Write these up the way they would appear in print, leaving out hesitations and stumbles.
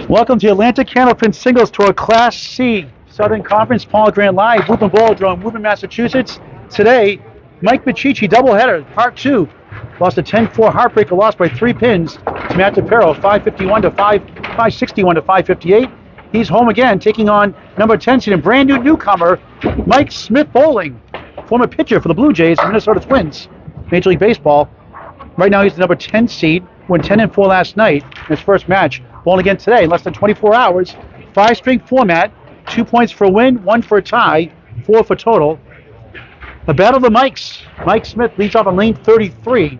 Welcome to Atlantic Candlepin Singles Tour Class C, Southern Conference, Paul Grant Live, Woburn Bowladrome-Woburn, Massachusetts. Today, Mike Miccichi doubleheader, Part 2. Lost a 10-4 heartbreaker, lost by 3 pins to Matt DePero, 561 to 558. He's home again, taking on number 10 seed and brand new newcomer, Mike Smith Bowling, former pitcher for the Blue Jays and Minnesota Twins, Major League Baseball. Right now, he's the number 10 seed, went 10-4 last night in his first match. Bowling again today in less than 24 hours. 5-string format, 2 points for a win, 1 for a tie, 4 for total. A battle of the Mikes. Mike Smith leads off on lane 33.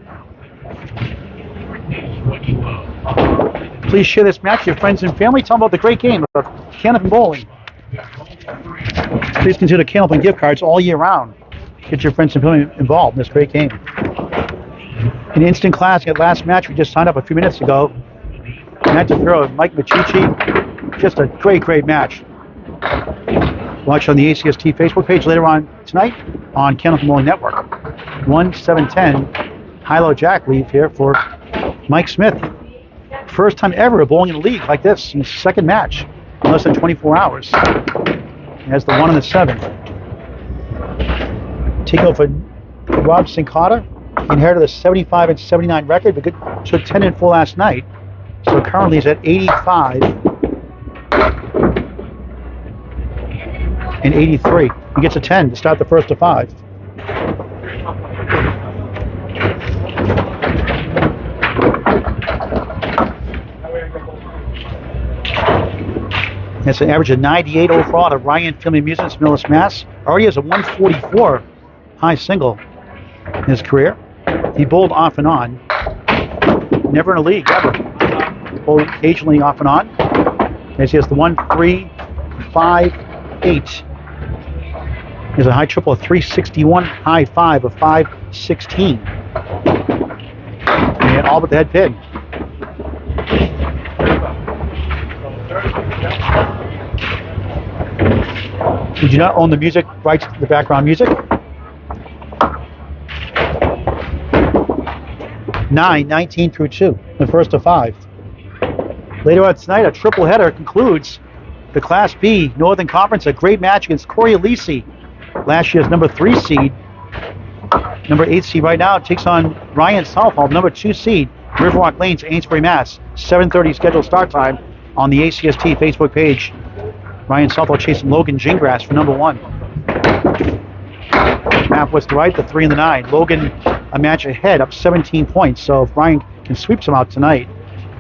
Please share this match with your friends and family. Tell them about the great game of Candlepin Bowling. Please consider Candlepin gift cards all year round. Get your friends and family involved in this great game. An instant classic at last match we just signed up a few minutes ago. Matt DePero and Mike Miccichi. Just a great match. Watch on the ACST Facebook page later on tonight on Candlepin Bowling Network. 1-7-10 high-low jack leave here for Mike Smith. First time ever bowling in a league like this in his second match in less than 24 hours. He has the 1 and the 7. Take over Rob Sincata. He inherited a 75 and 79 record, but took 10-4 last night. So currently he's at 85 and 83. He gets a 10 to start the first of 5. That's an average of 98 overall out of Ryan Family Amusements, Millis, Mass. Already has a 144 high single in his career. He bowled off and on. Never in a league, ever. He bowled occasionally off and on. As he has the 1-3-5-8. He has a high triple of 361, high 5 of 516. And all but the head pin. We do not own the music rights to the background music. 9-19 through 2, the first of 5. Later on tonight, a triple header concludes the Class B Northern Conference. A great match against Corey Alisi, last year's number 3 seed. Number 8 seed right now takes on Ryan Southall, number 2 seed, Riverwalk Lanes, Amesbury, Mass. 7:30 scheduled start time on the ACST Facebook page. Ryan Southall chasing Logan Gingras for number 1. Map was to right, the 3 and the 9. Logan a match ahead, up 17 points. So if Ryan can sweep some out tonight,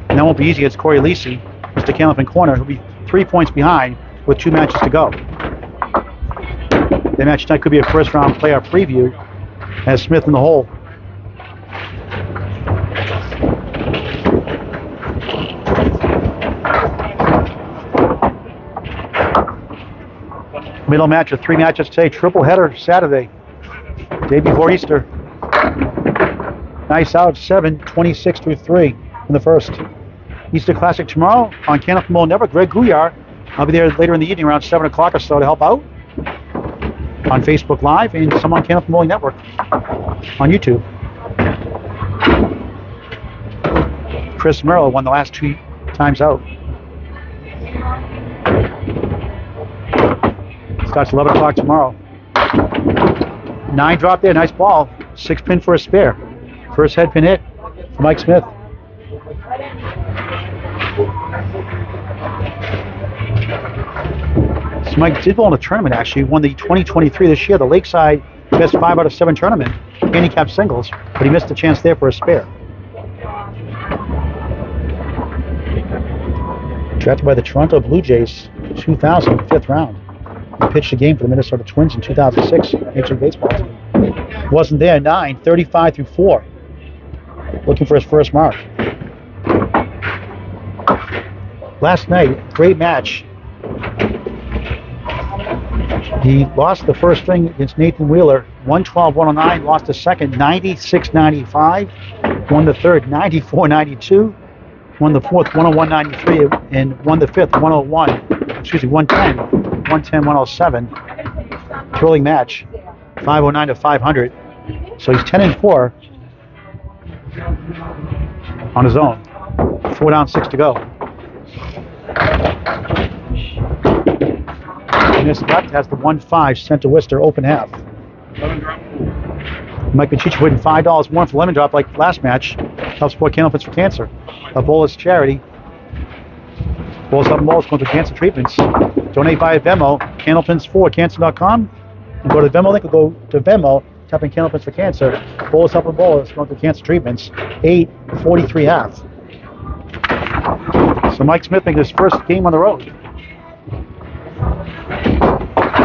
and that won't be easy against Corey Alisi, Mr. Candlepin Corner, who'll be 3 points behind with 2 matches to go. That match tonight could be a first-round playoff preview as Smith in the hole. Middle match of 3 matches today. Triple header Saturday, day before Easter. Nice out 7, 26 through 3 in the first. Easter Classic tomorrow on Candlepin Bowling Network. Greg Gouillard. I'll be there later in the evening around 7 o'clock or so to help out on Facebook Live and some on Candlepin Bowling Network on YouTube. Chris Merrill won the last 2 times out. Starts 11 o'clock tomorrow. 9 drop there, nice ball. 6 pin for a spare. First head pin hit for Mike Smith. So Mike did bowl in a tournament actually. Won the 2023 this year, the Lakeside Best 5 out of 7 tournament, handicap singles, but he missed a chance there for a spare. Drafted by the Toronto Blue Jays, 2000, 5th round. He pitched a game for the Minnesota Twins in 2006, Major League Baseball team. Wasn't there, 9, 35 through 4. Looking for his first mark. Last night, great match. He lost the first string against Nathan Wheeler, 112-109, lost the second, 96-95, won the third, 94-92, won the fourth, 101-93, and won the fifth, 110-107. Thrilling match, 509 to 500. So he's 10-4. on his own. 4 down, 6 to go. And this left has the 1-5 sent to Worcester open half. Mike Miccichi putting $5 more for Lemon Drop like last match. Help support Candlepin for Cancer. A bolus charity. Bolus up and bolus going to cancer treatments. Donate via Venmo, candlepins4cancer.com. And go to the Venmo link or go to Venmo, type in Candlepins for Cancer. Bolus up and bolus going to cancer treatments. 8:43 half. So Mike Smith making his first game on the road.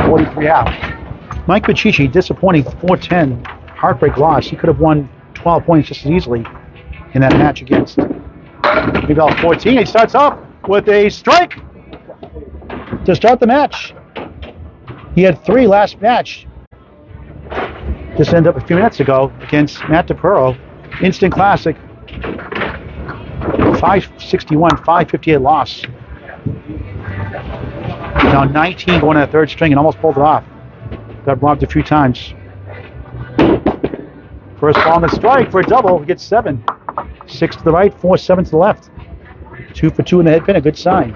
43 half. Mike Miccichi, disappointing 4-10 heartbreak loss. He could have won 12 points just as easily in that match against Big Bell 14. He starts off with a strike to start the match. He had 3 last match. Just ended up a few minutes ago against Matt DePuro. Instant classic. 561, 558 loss. Now 19 going to the third string and almost pulled it off. Got robbed a few times. First ball on the strike for a double. He gets 7. 6 to the right, 4-7 to the left. 2 for 2 in the head pin, a good sign.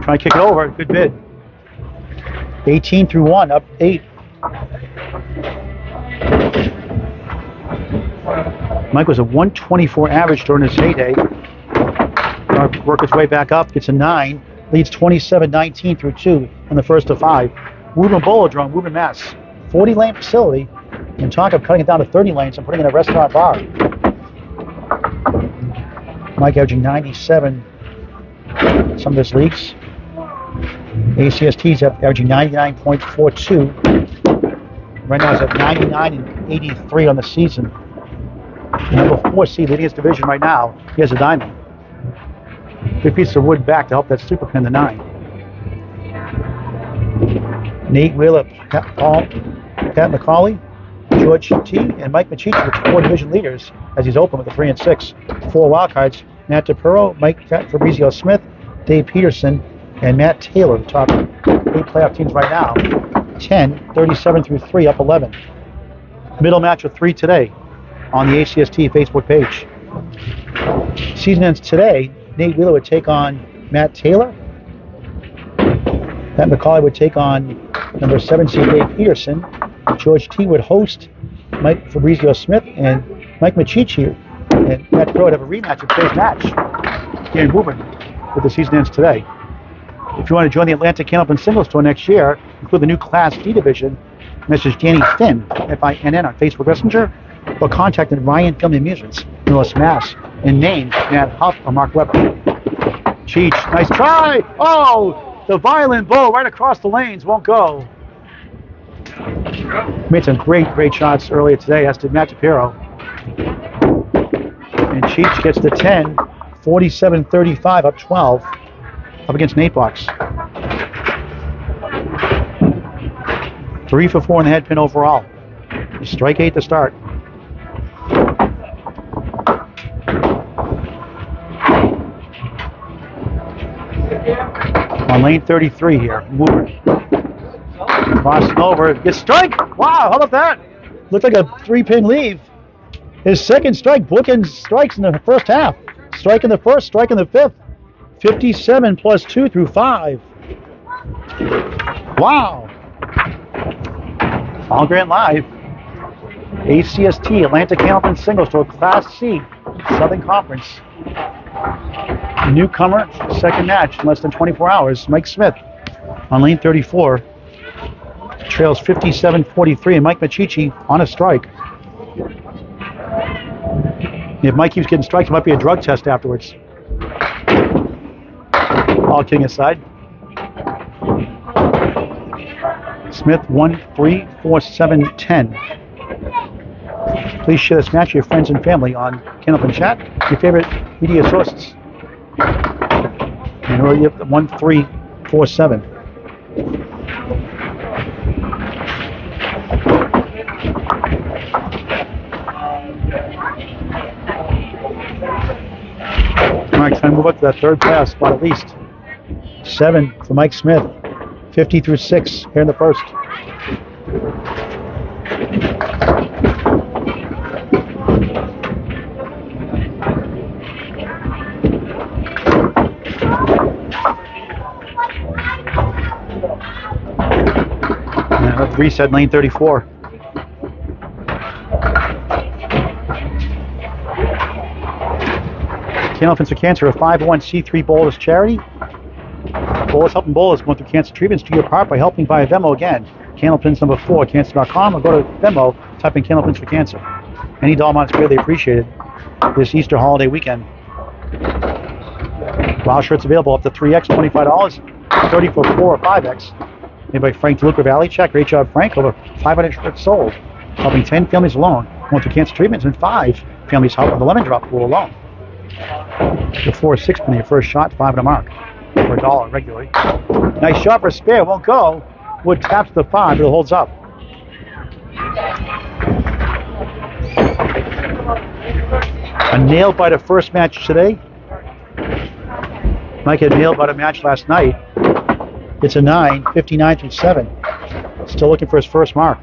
Try to kick it over, good bid. 18 through 1, up 8. Mike was a 124 average during his heyday. Work his way back up, gets a 9. Leads 27-19 through 2 on the first of 5. Woburn Bowladrome-Woburn, Mass. 40-lane facility. And talk of cutting it down to 30 lanes and putting in a restaurant bar. Mike averaging 97 some of his leagues. ACST-C's averaging 99.42. Right now he's at 99 and 83 on the season. The number 4 seed leading his division right now. He has a diamond. Big piece of wood back to help that super pin the 9. Nate Wheeler, Pat McCauley, George T, and Mike Miccichi with 4 division leaders as he's open with a 3 and 6. 4 wildcards: Matt DePuro, Mike Fabrizio Smith, Dave Peterson, and Matt Taylor, the top 8 playoff teams right now. 10, 37 through 3, up 11. Middle match of 3 today on the ACST Facebook page. Season ends today. Nate Wheeler would take on Matt Taylor. Pat McCauley would take on number 7 seed Dave Peterson. George T would host Mike Fabrizio Smith, and Mike Miccichi and Matt DePuro would have a rematch of today's match here in Woburn, with the season ends today. If you want to join the Atlantic Candlepin Singles Tour next year, include the new Class D division, message Danny Finn, F-I-N-N, on Facebook Messenger, or contact Ryan Film Amusements, Millis, Mass, and name Matt Huff or Mark Webber. Cheech, nice try! Oh! The violent blow right across the lanes, won't go. Made some great shots earlier today, as did Matt DePuro. And Cheech gets the 10, 47-35, up 12, up against Nate Box. 3 for 4 in the head pin overall. Strike 8 to start. On lane 33 here, Woburn. Crossing over, gets strike! Wow, how about that? Looked like a 3-pin leave. His second strike, bookends strikes in the first half. Strike in the first, strike in the fifth. 57 plus 2 through 5. Wow. All Grant Live. ACST, Atlantic Candlepin Singles Tour, Class C, Southern Conference. Newcomer, second match in less than 24 hours. Mike Smith on lane 34. Trails 57-43, and Mike Miccichi on a strike. If Mike keeps getting strikes, it might be a drug test afterwards. All kidding aside. Smith 1-3-4-7-10. Please share this match with your friends and family on Candlepin Chat, your favorite media sources. And we're at 1-3-4-7. All right, trying to move up to that third playoff spot at least. 7 for Mike Smith. 50 through 6 here in the first. And reset lane 34. Candlepin for Cancer, a 501c3 bowlers charity. Bowlers helping bowlers going through cancer treatments. Do your part by helping via Venmo again. Candlepins number 4, cancer.com, or go to Venmo, type in Candlepins for Cancer. Any dollar amount is greatly appreciated this Easter holiday weekend. Wow shirts available up to 3X, $25, 30 for 4 or 5X. Made by Frank DeLuca Valley Check. Great job, Frank. Over 500 shirts sold. Helping 10 families alone going through cancer treatments, and 5 families help with the lemon drop pool alone. The 4 6 penny, your first shot, 5 and a mark. For $1 regularly. Nice shot for a spare, won't go. Wood taps the 5, but it holds up. A nail biter first match today. Mike had nailed by a match last night. It's a 9, 59 through 7. Still looking for his first mark.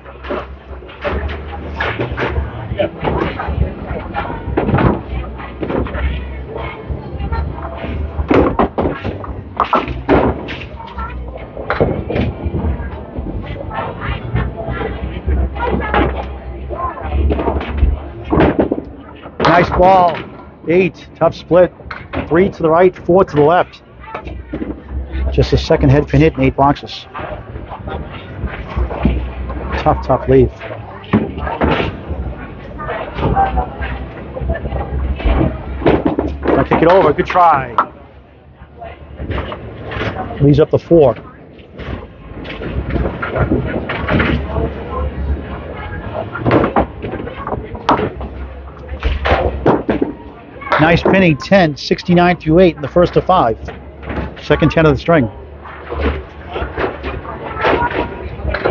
Nice ball. 8, tough split. 3 to the right, 4 to the left. Just a second head pin hit in 8 boxes. Tough lead. I'll kick it over. Good try. Leads up to 4. Nice pinning, 10, 69 through 8 in the first of 5. Second 10 of the string.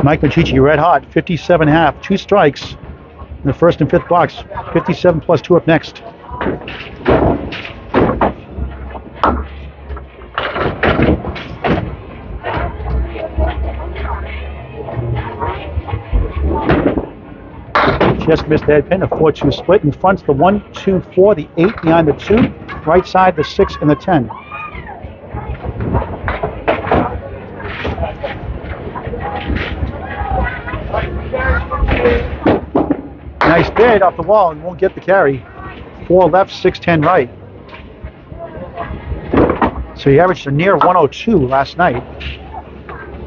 Mike Miccichi, red hot, 57.5, 2 strikes in the first and 5th box. 57 plus 2 up next. Just missed the head pin, a 4-2 split. In front's the 1, 2, 4, the 8 behind the 2. Right side, the 6 and the 10. Nice bid off the wall and won't get the carry. 4 left, 6, 10 right. So he averaged a near 102 last night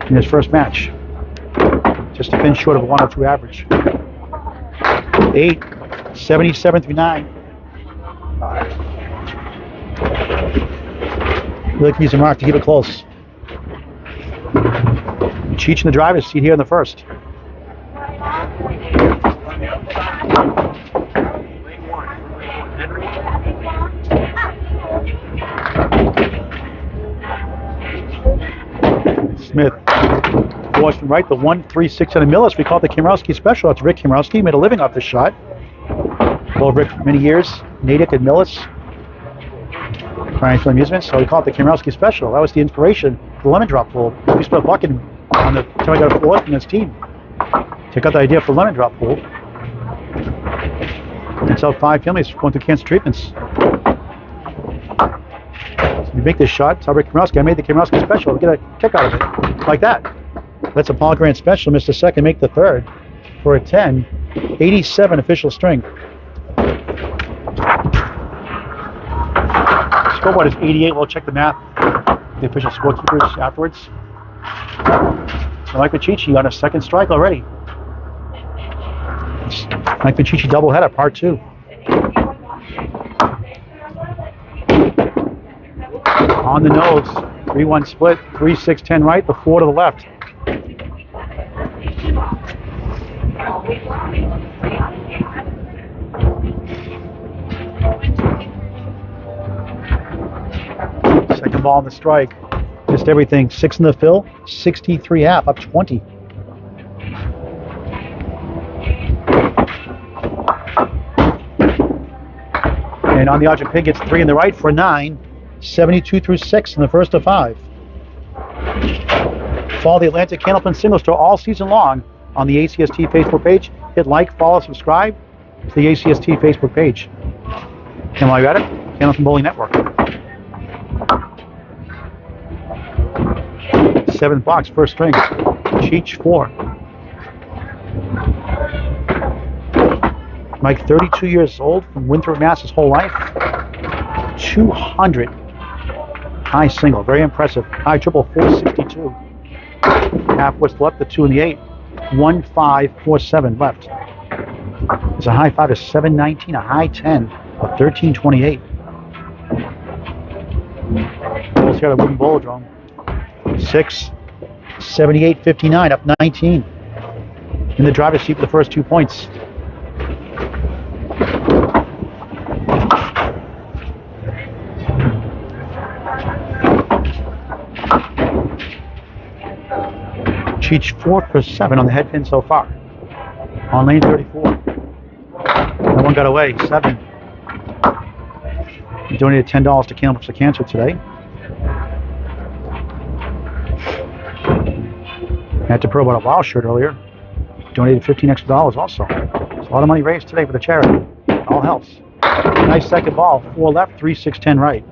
in his first match. Just a pin short of a 102 average. 8, 77 through 9. Really can use a mark to keep it close. Cheech in the driver's seat here in the first. Smith. Force from right, the 1, 3, 6 and a Millis. We call it the Kimrowski special. That's Rick Kimrowski. Made a living off this shot. Well, Rick for many years. Natick and Millis. Crying for amusement. So we call it the Kimrowski special. That was the inspiration for the lemon drop pool. We split a bucket on the time I got a 4th in his team. Check out the idea for the lemon drop pool. And sell 5 families going through cancer treatments. So you make this shot. It's Rick Kimrowski. I made the Kimrowski special. I'll get a kick out of it. Like that. That's a Paul Grant special. Missed the second, make the third for a 10. 87 official string. Scoreboard is 88. We'll check the math. The official scorekeepers afterwards. So Mike Miccichi on a second strike already. It's Mike Miccichi doubleheader, part 2. On the nose, 3-1 split, 3, 6, 10 right, the 4 to the left. Second ball on the strike. Missed everything. 6 in the fill, 63 half, up 20. And on the object pin gets 3 in the right for 9. 72 through 6 in the first of 5. Follow the Atlantic Candlepin Single Store all season long on the ACST Facebook page. Hit like, follow, subscribe to the ACST Facebook page. And while you're at it, Candlepin Bowling Network. 7th box, first string. Cheech 4. Mike, 32 years old, from Winthrop, Mass. His whole life. 200. High single, very impressive. High triple, 462. Half what's left, the 2 and the 8. 1547 left. There's a high 5 of 719, a high 10 of 1328. Bowls here at the Woburn Bowladrome. 6, 78, 59, up 19. In the driver's seat for the first 2 points. Cheech 4 for 7 on the head pin so far. On lane 34. No one got away. 7. He donated $10 to Candlepin for Cancer today. Had to pro about a WOW shirt earlier. Donated $15 extra also. There's a lot of money raised today for the charity. It all helps. Nice second ball. 4 left, 3, 6, 10 right.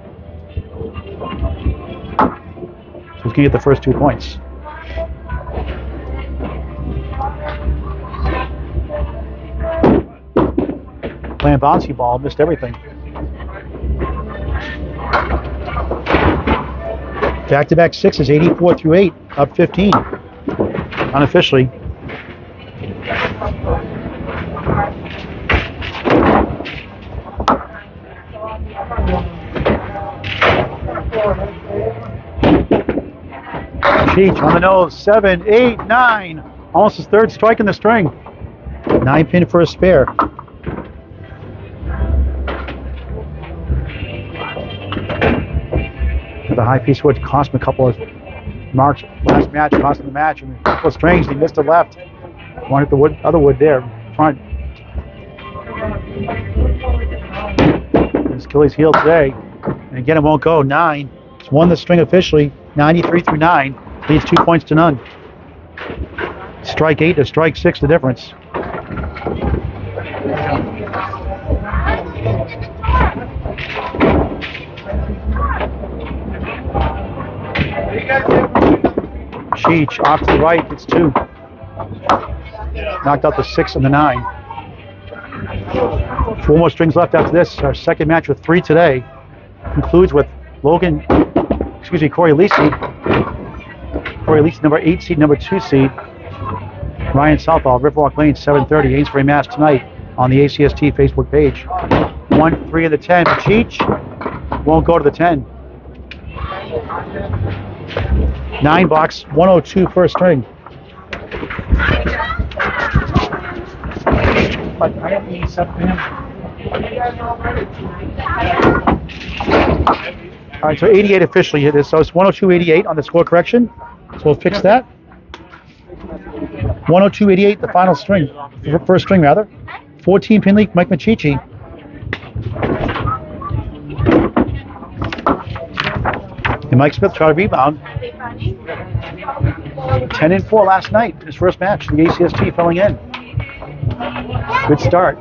So he's going to get the first 2 points. Playing bouncy ball, missed everything. Back-to-back 6s, 84 through 8, up 15. Unofficially. Cheech on the nose, 7, 8, 9. Almost his third strike in the string. 9 pin for a spare. The high piece wood cost him a couple of marks last match, cost him the match, and a couple of strings. He missed the left. Wanted the wood, other wood there, front. His Achilles heel today, and again it won't go. 9. It's won the string officially. 93 through 9 leads 2 points to none. Strike 8 to strike 6, the difference. Cheech off to the right, it's 2. Knocked out the 6 and the 9. 4 more strings left after this. Our second match with 3 today concludes with Corey Lisi. Corey Lisi, number 8 seed, number 2 seed. Ryan Southall, Riverwalk Lane, 7:30, Amesbury, Mass. Tonight on the ACST Facebook page. 1, 3 of the 10. Cheech won't go to the 10. 9 box, 102 first string. All right, so 88 officially it is. So it's 102.88 on the score correction. So we'll fix that. 102.88, the final string, first string rather. 14 pin leak, Mike Miccichi. And Mike Smith tried to rebound. 10 and 4 last night, his first match. The ACST filling in. Good start.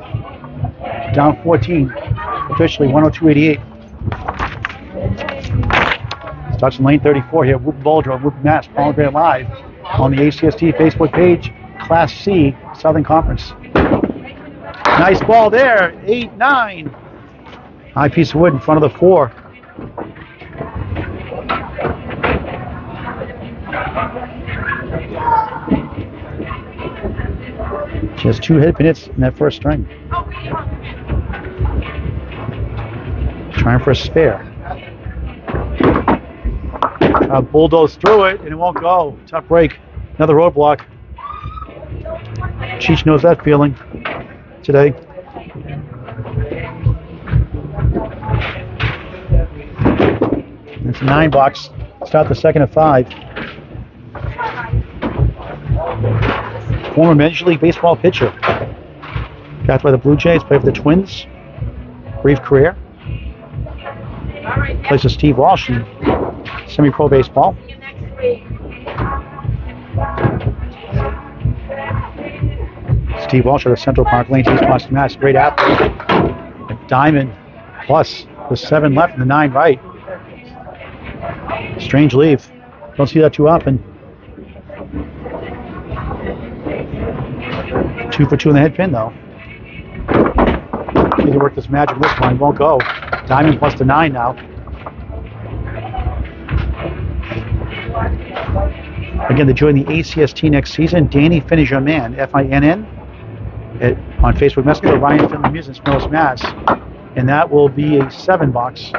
Down 14. Officially 102.88. Starts in lane 34 here. Woburn Bowladrome-Woburn, Mass. Pomegranate Live on the ACST Facebook page. Class C, Southern Conference. Nice ball there. 8, 9. High piece of wood in front of the 4. She has 2 head pin hits in that first string. Trying for a spare. Bulldoze through it, and it won't go. Tough break. Another roadblock. Cheech knows that feeling today. It's a 9 box. Start the second at 5. Former Major League Baseball pitcher. Drafted by the Blue Jays, played for the Twins. Brief career. Plays with Steve Walsh in semi-pro baseball. Steve Walsh out of Central Park Lanes, East Boston, Mass. Great athlete. A diamond plus the 7 left and the 9 right. Strange leave. Don't see that too often. 2 for 2 in the head pin, though. Need to work this magic this one. Won't go. Diamond plus the 9 now. Again, to join the ACST next season, Danny Finn is your man. Finn on Facebook Messenger. Ryan Finley Music, Millis, Mass. And that will be a 7 box.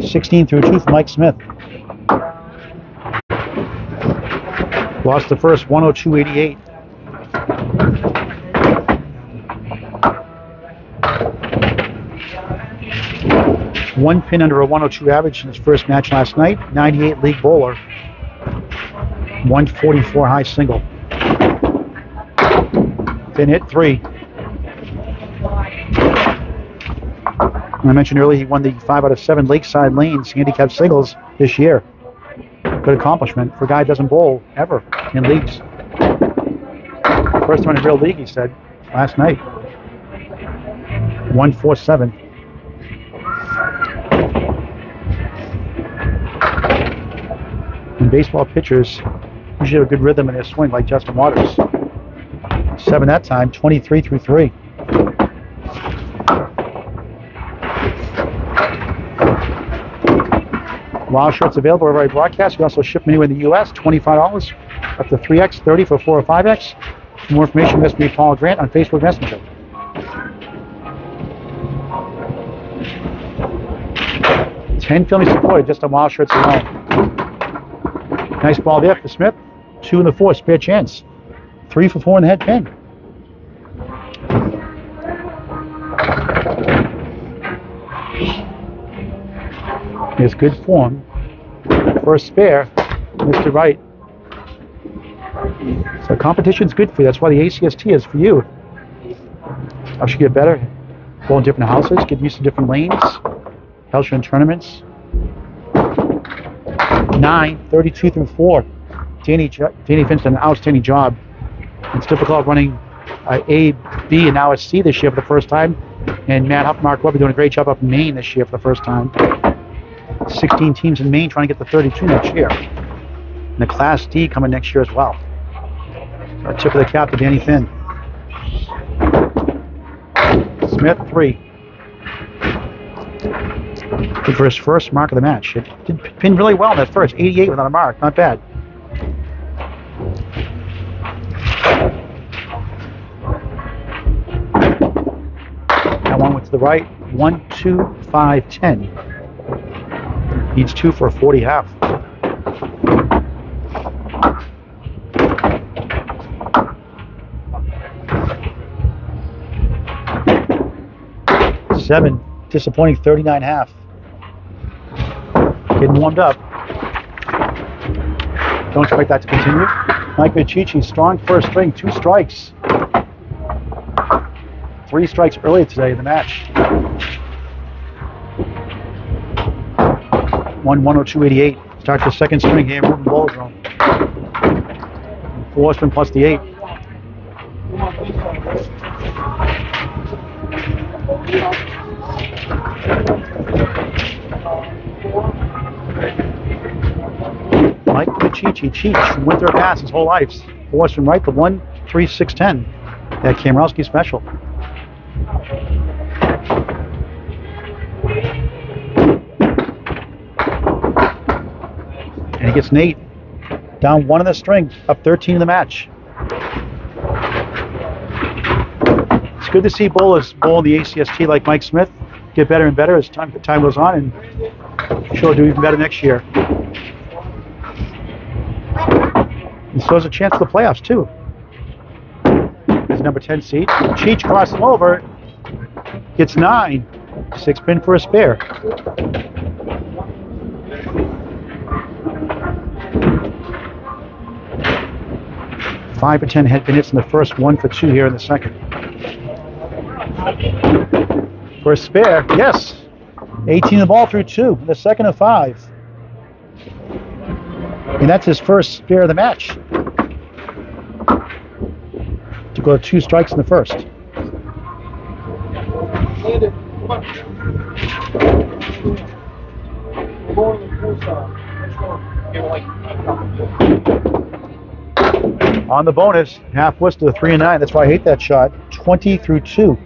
16 through 2 for Mike Smith. Lost the first 102.88. One pin under a 102 average in his first match last night. 98 league bowler. 144 high single. Finn hit 3. I mentioned earlier he won the 5 out of 7 Lakeside Lanes handicap singles this year. Good accomplishment for a guy who doesn't bowl ever in leagues. First time in a real league, he said, last night. 147. And baseball pitchers usually have a good rhythm in their swing, like Justin Waters. 7 that time, 23 through 3. Wild shirts available wherever I broadcast. You also ship them anywhere in the U.S. $25 up to 3X, 30 for 4 or 5X. For more information, message me Paul Grant on Facebook Messenger. $10 filming supported just on Wild shirts alone. Nice ball there for Smith. 2 in the 4, spare chance. 3 for 4 in the head pin. Here's good form. First spare, Mr. Wright. So competition's good for you. That's why the ACST is for you. Helps you get better. Go in different houses, get used to different lanes. Helps you in tournaments. 9, 32 through 4. Danny Finn's done an outstanding job. It's difficult running A, B, and now it's C this year for the first time. And Matt Huff, Mark Webber doing a great job up in Maine this year for the first time. 16 teams in Maine trying to get to 32 next year. And the Class D coming next year as well. A tip of the cap to Danny Finn. Smith, 3. Good for his first mark of the match. It did pin really well in that first. 88 without a mark. Not bad. That one went to the right. 1, 2, 5, 10. Needs 2 for a 40 half. Seven, disappointing 39 half. Getting warmed up. Don't expect that to continue. Mike Miccichi, strong first string, 2 strikes. 3 strikes earlier today in the match. 102.88. Starts the second string here in Woburn Bowladrome. 4 string plus the 8. Mike Miccichi, Cheech from Winthrop, Mass. His whole life. 4 from right, the 1, 3, 6, 10. That Kamrowski special. And he gets Nate down 1 in the string, up 13 in the match. It's good to see bowlers bowl in the ACST like Mike Smith get better and better as time goes on, and I'm sure he'll do even better next year. And so there's a chance for the playoffs too. There's number 10 seed. Cheech crosses him over, gets 9, 6 pin for a spare. Five or 10 head pin hits in the first, 1 for 2 here in the second. For a spare, yes. 18 the ball through 2, the second of 5. And that's his first spare of the match. to go 2 strikes in the first. On the bonus, half Worcester, 3 and 9. That's why I hate that shot. 20 through 2.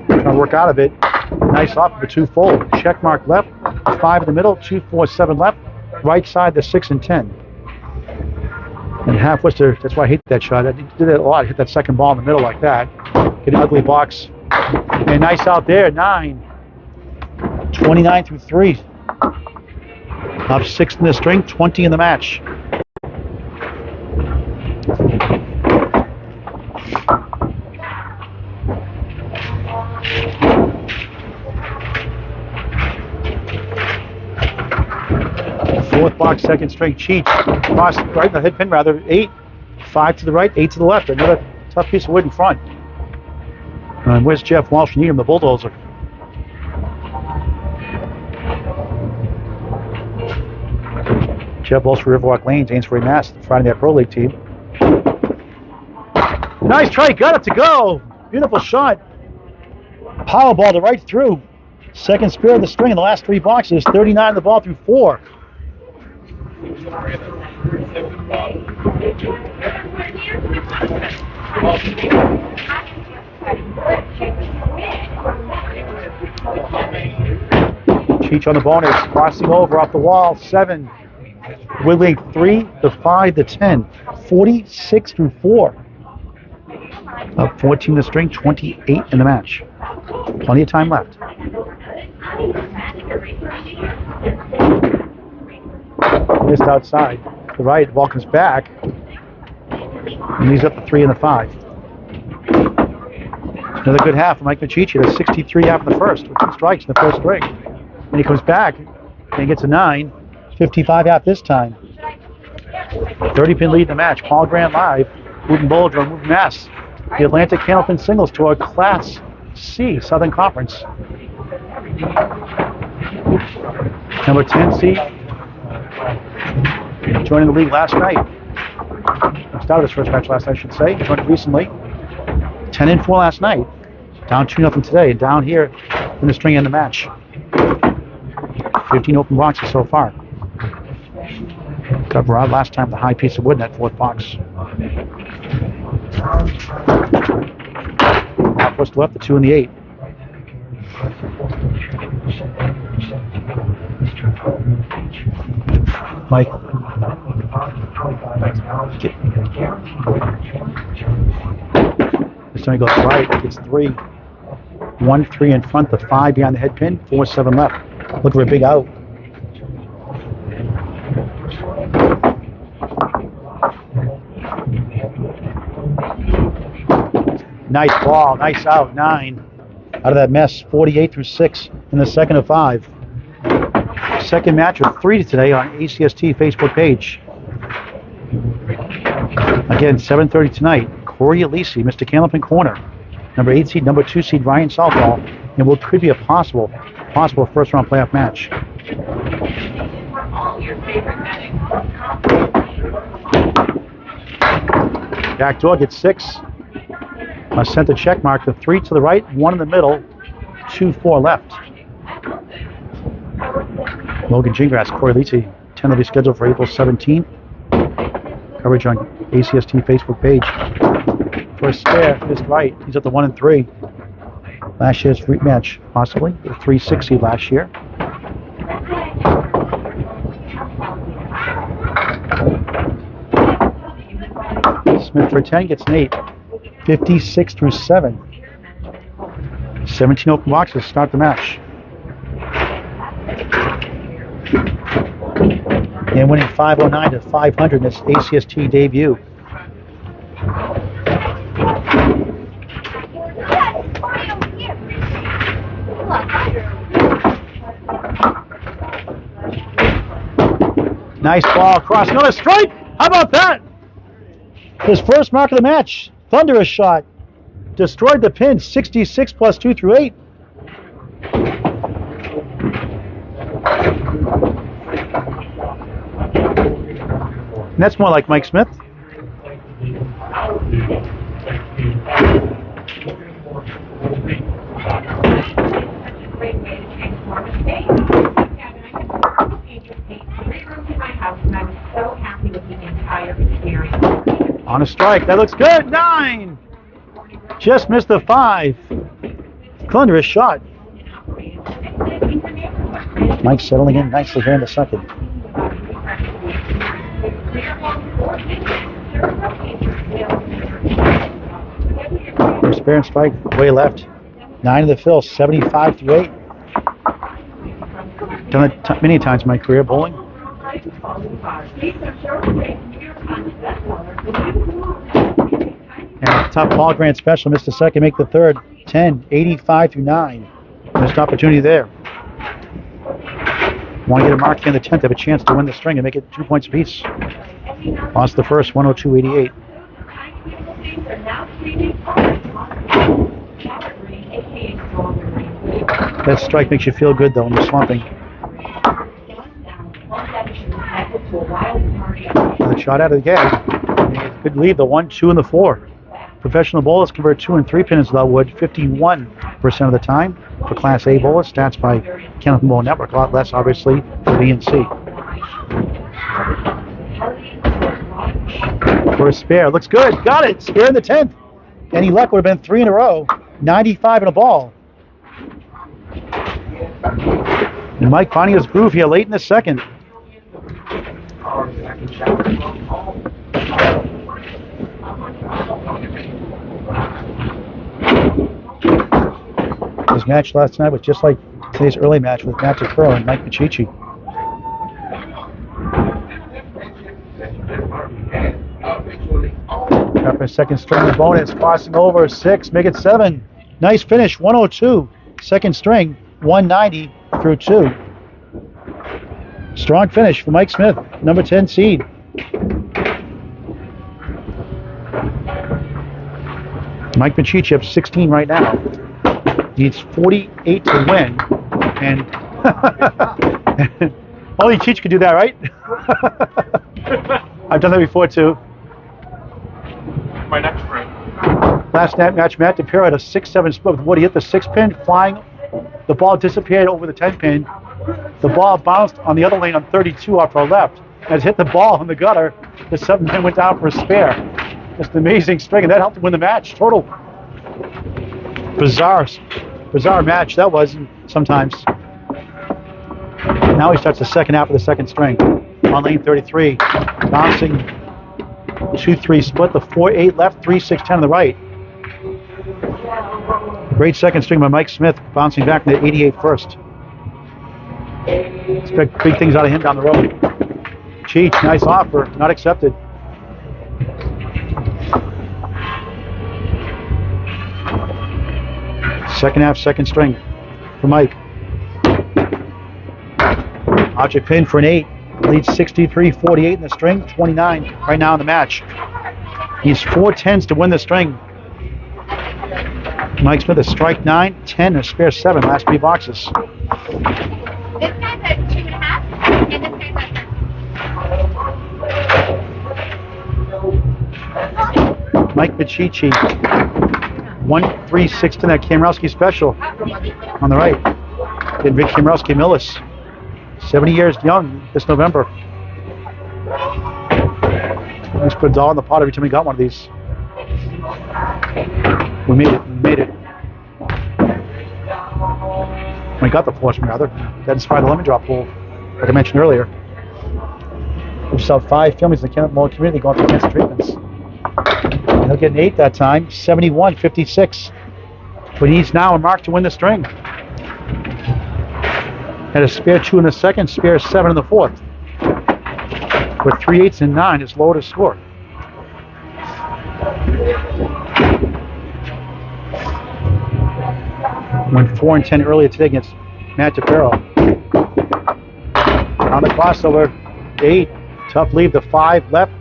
Trying to work out of it. Nice off of a 2 full. Check mark left, 5 in the middle, 2, 4, 7 left. Right side, the 6 and 10. And half Worcester, that's why I hate that shot. I did it a lot. I hit that second ball in the middle like that. Get an ugly box. And nice out there, 9. 29 through 3. Up 6 in the string, 20 in the match. Fourth box, second string, Cheech. Cross right in the head pin, rather. 8. 5 to the right, 8 to the left. Another tough piece of wood in front. Where's Jeff Walsh and Needham, the bulldozer? Jeff Walsh for Riverwalk Lanes, Amesbury, Mass. Friday Night Pro League team. Nice try, got it to go. Beautiful shot. Power ball to right through. Second spear of the string in the last 3 boxes. 39 the ball through 4. Cheech on the bonus, crossing over off the wall, 7. Wiggling 3, the 5, the 10. 46 through 4. Up 14 the string, 28 in the match. Plenty of time left. Missed outside. The right, ball comes back. And he's up to 3 and the 5. Another good half from Mike Miccichi. That's 63 half in the first, with 2 strikes in the first string. And he comes back and he gets a 9. 55 half this time. 30-pin lead in the match. Paul Grant live. Woburn Bowladrome-Woburn, Mass. The Atlantic Candlepin Singles Tour Class C Southern Conference. Number 10 seed. Joining the league last night. Started his first match last night, I should say. Joined it recently. 10 and 4 last night. Down 2-0 today. And down here in the string end of the match. 15 open boxes so far. Got Rod last time, the high piece of wood in that 4th box. Half West left, the 2 and the 8. Mike. This time he goes right, gets 3. 1, 3 in front, the 5 behind the head pin, 4, 7 left. Look for a big out. Nice ball, nice out, 9. Out of that mess, 48 through 6 in the second of 5. Second match of 3 today on ACST Facebook page. Again, 7:30 tonight. Corey Alisi, Mr. Candlepin Corner. Number 8 seed, number 2 seed Ryan Southall, and what could be a possible first round playoff match. Back door gets 6. Sent the check mark. The 3 to the right, 1 in the middle, 2, 4 left. Logan Gingras, Corey Alisi, tentatively scheduled for April 17th. Coverage on ACST Facebook page. First spare, his right. He's at the 1 and 3. Last year's rematch, possibly. The 3-6 seed last year. Smith for 10 gets an 8. 56 through 7. 17 open boxes start the match. And winning 509 to 500 in this ACST debut. Nice ball across. Another strike. How about that? His first mark of the match. Thunderous shot. Destroyed the pin. 66 plus 2 through 8. And that's more like Mike Smith. On a strike. That looks good. 9. Just missed the 5. Thunderous shot. Mike settling in nicely here in the second. First fair and strike, way left. 9 of the fill, 75-8. Done it many times in my career, bowling. And top Paul Grant special, missed the second, make the third. 10, 85-9. Missed opportunity there. Want to get a mark here in the 10th, have a chance to win the string and make it 2 points apiece. Lost the first, 102-88. That strike makes you feel good though when you're slumping. Another shot out of the gag. Good lead, the 1, 2, and the 4. Professional bowlers convert 2 and 3 pins without wood 51% of the time. For Class A bowlers, stats by Candlepin Bowling Network, a lot less obviously for B and C. For a spare, looks good, got it, spare in the 10th. Any luck would have been 3 in a row, 95 in a ball. And Mike finding his groove here late in the second. His match last night was just like today's early match with Matt DeCurl and Mike Miccichi. Up a second string bonus, crossing over 6, make it 7. Nice finish, 102. Second string, 190 through 2. Strong finish for Mike Smith, number 10 seed. Mike Miccichi up 16 right now. Needs 48 to win, and only Cheech could do that, right? I've done that before too. My next friend. Last match, Matt DePiro had a 6-7 split with Woody. Hit the 6 pin, flying. The ball disappeared over the 10 pin. The ball bounced on the other lane on 32 off our left. As it hit the ball in the gutter, the 7 pin went down for a spare. Just an amazing string, and that helped him win the match. Total bizarre match that was sometimes. Now he starts the second half of the second string. On lane 33, bouncing 2-3 split, the 4-8 left, 3-6-10 on the right. Great second string by Mike Smith, bouncing back to 88 first. Expect big things out of him down the road. Cheech, nice offer, not accepted. Second half, second string for Mike. Object pin for an 8. Leads 63-48 in the string, 29 right now in the match. He's 4 10s to win the string. Mike Smith a strike 9, 10, and a spare 7, last 3 boxes. This guy's at 2.5, and this guy's at Mike Miccichi. 1-3-6 to that Kamrowski special on the right. Then Vic Kamrowski Millis. 70 years young this November. We just put a dollar in the pot every time we got one of these. We made it. We got the Forceman rather. That inspired the lemon drop pool, like I mentioned earlier. We saw 5 families in the Candlepin Bowling community going through cancer treatments. And he'll get an 8 that time, 71-56. But he needs now a mark to win the string. Had a spare 2 in the second, spare 7 in the fourth. With 3 8s and 9, it's lower to score. Went 4 and 10 earlier today against Matt DePiro. On the crossover, 8, tough lead, the 5 left,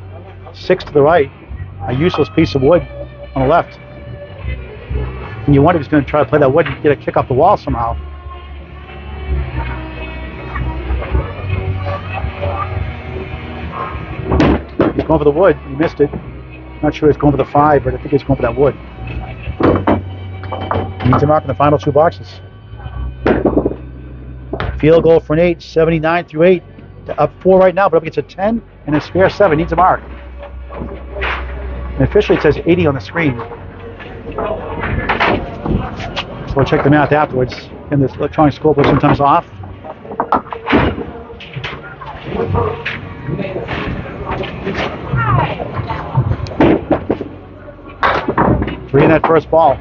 6 to the right. A useless piece of wood on the left. And you wonder if he's going to try to play that wood and get a kick off the wall somehow. going for the wood. He missed it. Not sure he's going for the 5, but I think he's going for that wood. He needs a mark in the final 2 boxes. Field goal for an 8, 79 through 8. Up 4 right now, but up against a 10 and a spare 7. Needs a mark. And officially it says 80 on the screen. So we'll check the math afterwards. And this electronic scoreboard sometimes off. Three in that first ball.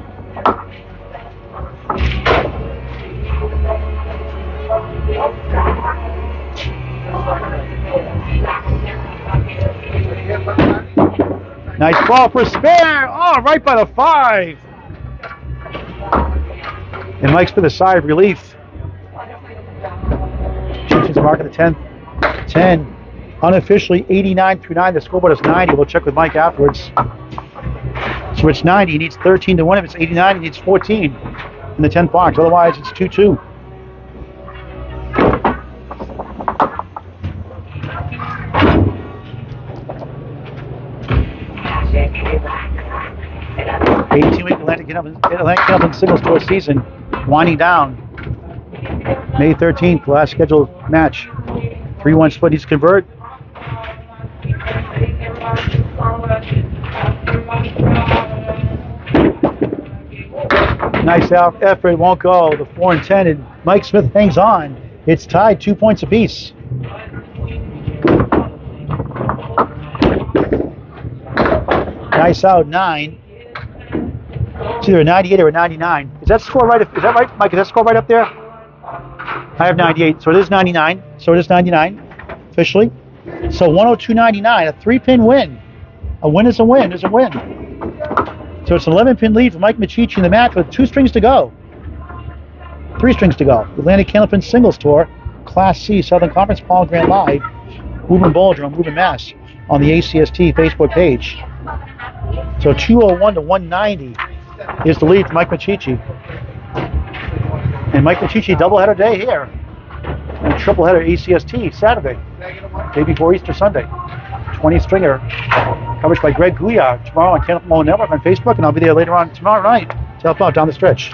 Nice ball for spare. Oh, right by the 5. And Mike's for the sigh of relief. Changes the mark at the 10th. 10. Unofficially 89 through 9. The scoreboard is 90. We'll check with Mike afterwards. So it's 90. He needs 13 to win. If it's 89, he needs 14 in the 10th box. Otherwise, it's 2-2. Atlantic Candlepin singles tour season winding down. May 13th, last scheduled match. 3-1 split needs to convert. Nice out effort, won't go. The 4 and 10, and Mike Smith hangs on. It's tied 2 points apiece. Nice out 9. It's either a 98 or a 99. Is that score right? Is that right, Mike? Is that score right up there? I have 98, so it is 99. So it is 99, officially. So 102.99, a 3-pin win. A win is a win is a win. So it's an 11-pin lead for Mike Miccichi in the match with 2 strings to go. 3 strings to go. Atlantic Candlepin Singles Tour, Class C, Southern Conference, Paul Grand Live, Woburn Bowladrome-Woburn, Mass, on the ACST Facebook page. So 201 to 190 is the lead for Mike Miccichi. And Mike Miccichi doubleheader day here. And tripleheader ACST Saturday, day before Easter Sunday. 20 stringer coverage by Greg Gouillard tomorrow on Candlepin Network on Facebook, and I'll be there later on tomorrow night to help out down the stretch.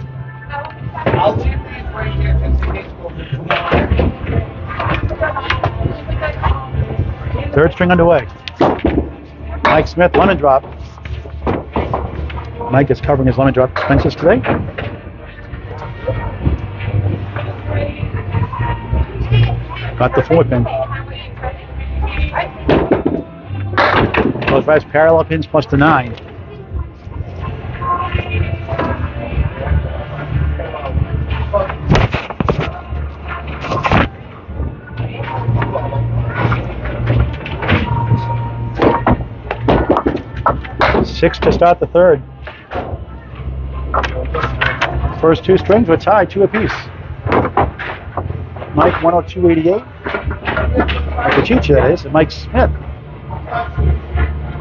Third string underway. Mike Smith, lemon drop. Mike is covering his lemon drop expenses today. Got the 4 pin. Both guys parallel pins plus the 9. Six to start the third. First 2 strings were tied 2 apiece. Mike 102.88. Mike Miccichi, that is, and Mike Smith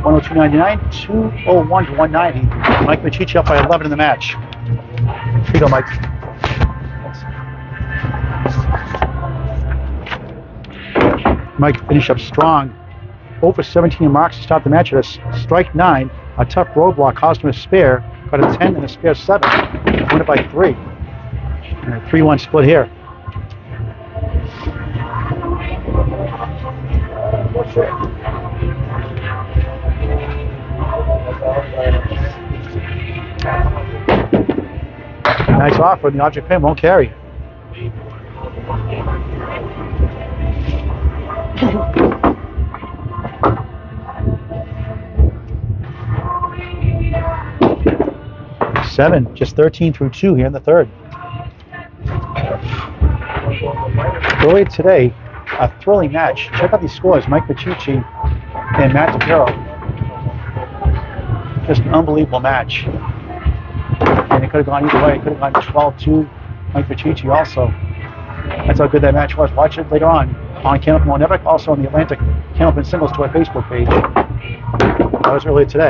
102.99. 201 to 190. Mike Miccichi up by 11 in the match. Here you go, Mike. Mike finished up strong. Over 17 marks to start the match at a strike 9. A tough roadblock cost him a spare. Got a 10 and a spare 7. Won it by 3. And a 3-1 split here. Nice offer, and the object pin won't carry. Seven, just 13 through 2 here in the third. Earlier today, a thrilling match. Check out these scores, Mike Miccichi and Matt DePiro. Just an unbelievable match. And it could have gone either way. It could have gone 12-2, Mike Miccichi also. That's how good that match was. Watch it later on Candlepin Network, also on the Atlantic Candlepin Singles Tour Facebook page. That was earlier today.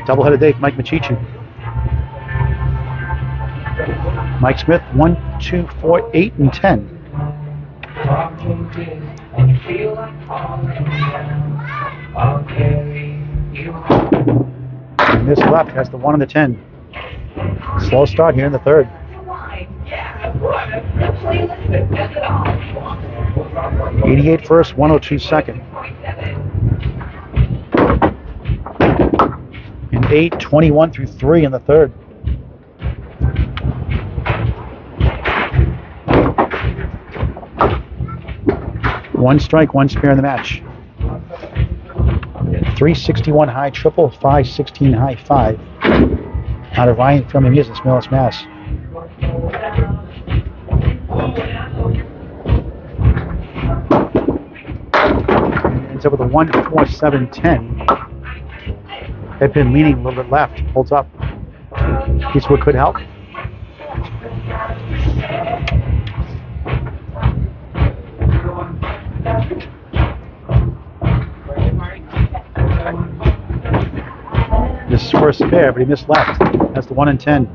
Doubleheader day for Mike Miccichi. Mike Smith, 1, 2, 4, 8, and 10. And this left has the 1 and the 10. Slow start here in the third. 88 first, 102 second. And 8:21 through 3 in the third. One strike, one spare in the match. 361 high triple, 516 high 5. Out of Ryan Film and Music, Millis, Mass. Ends up with a 1-4-7-10. They've been leaning a little bit left, holds up. Eastwood could help. This is first spare, but he missed left. That's the 1 and 10.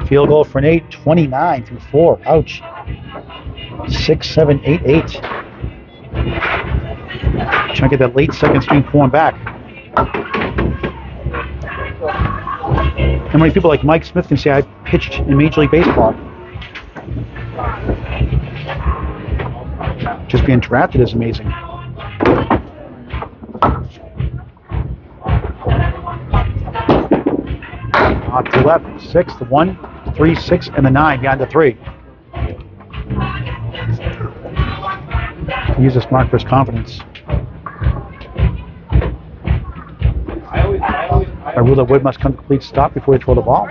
Field goal for an 8, 29 through 4. Ouch. 6, 7, 8, 8. Trying to get that late second string pulling back. How many people like Mike Smith can say I pitched in Major League Baseball? Just being drafted is amazing. Off to the left, 6, the 1, 3, 6, and the 9 behind the 3. Use this mark for his confidence. I rule that Wood must come to complete stop before they throw the ball.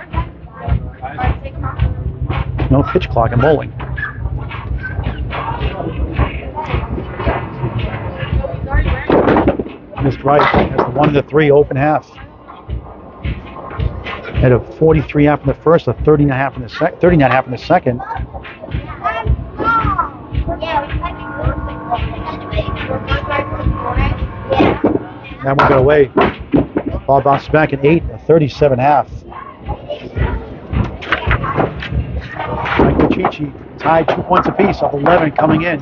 No pitch clock in bowling. Missed right has the 1 and the 3 open half. Had a 43 half in the first, a 39 half in the second. That one got away. Ball bounced back at 8, a 37 half. Mike Miccichi tied 2 points apiece off 11 coming in,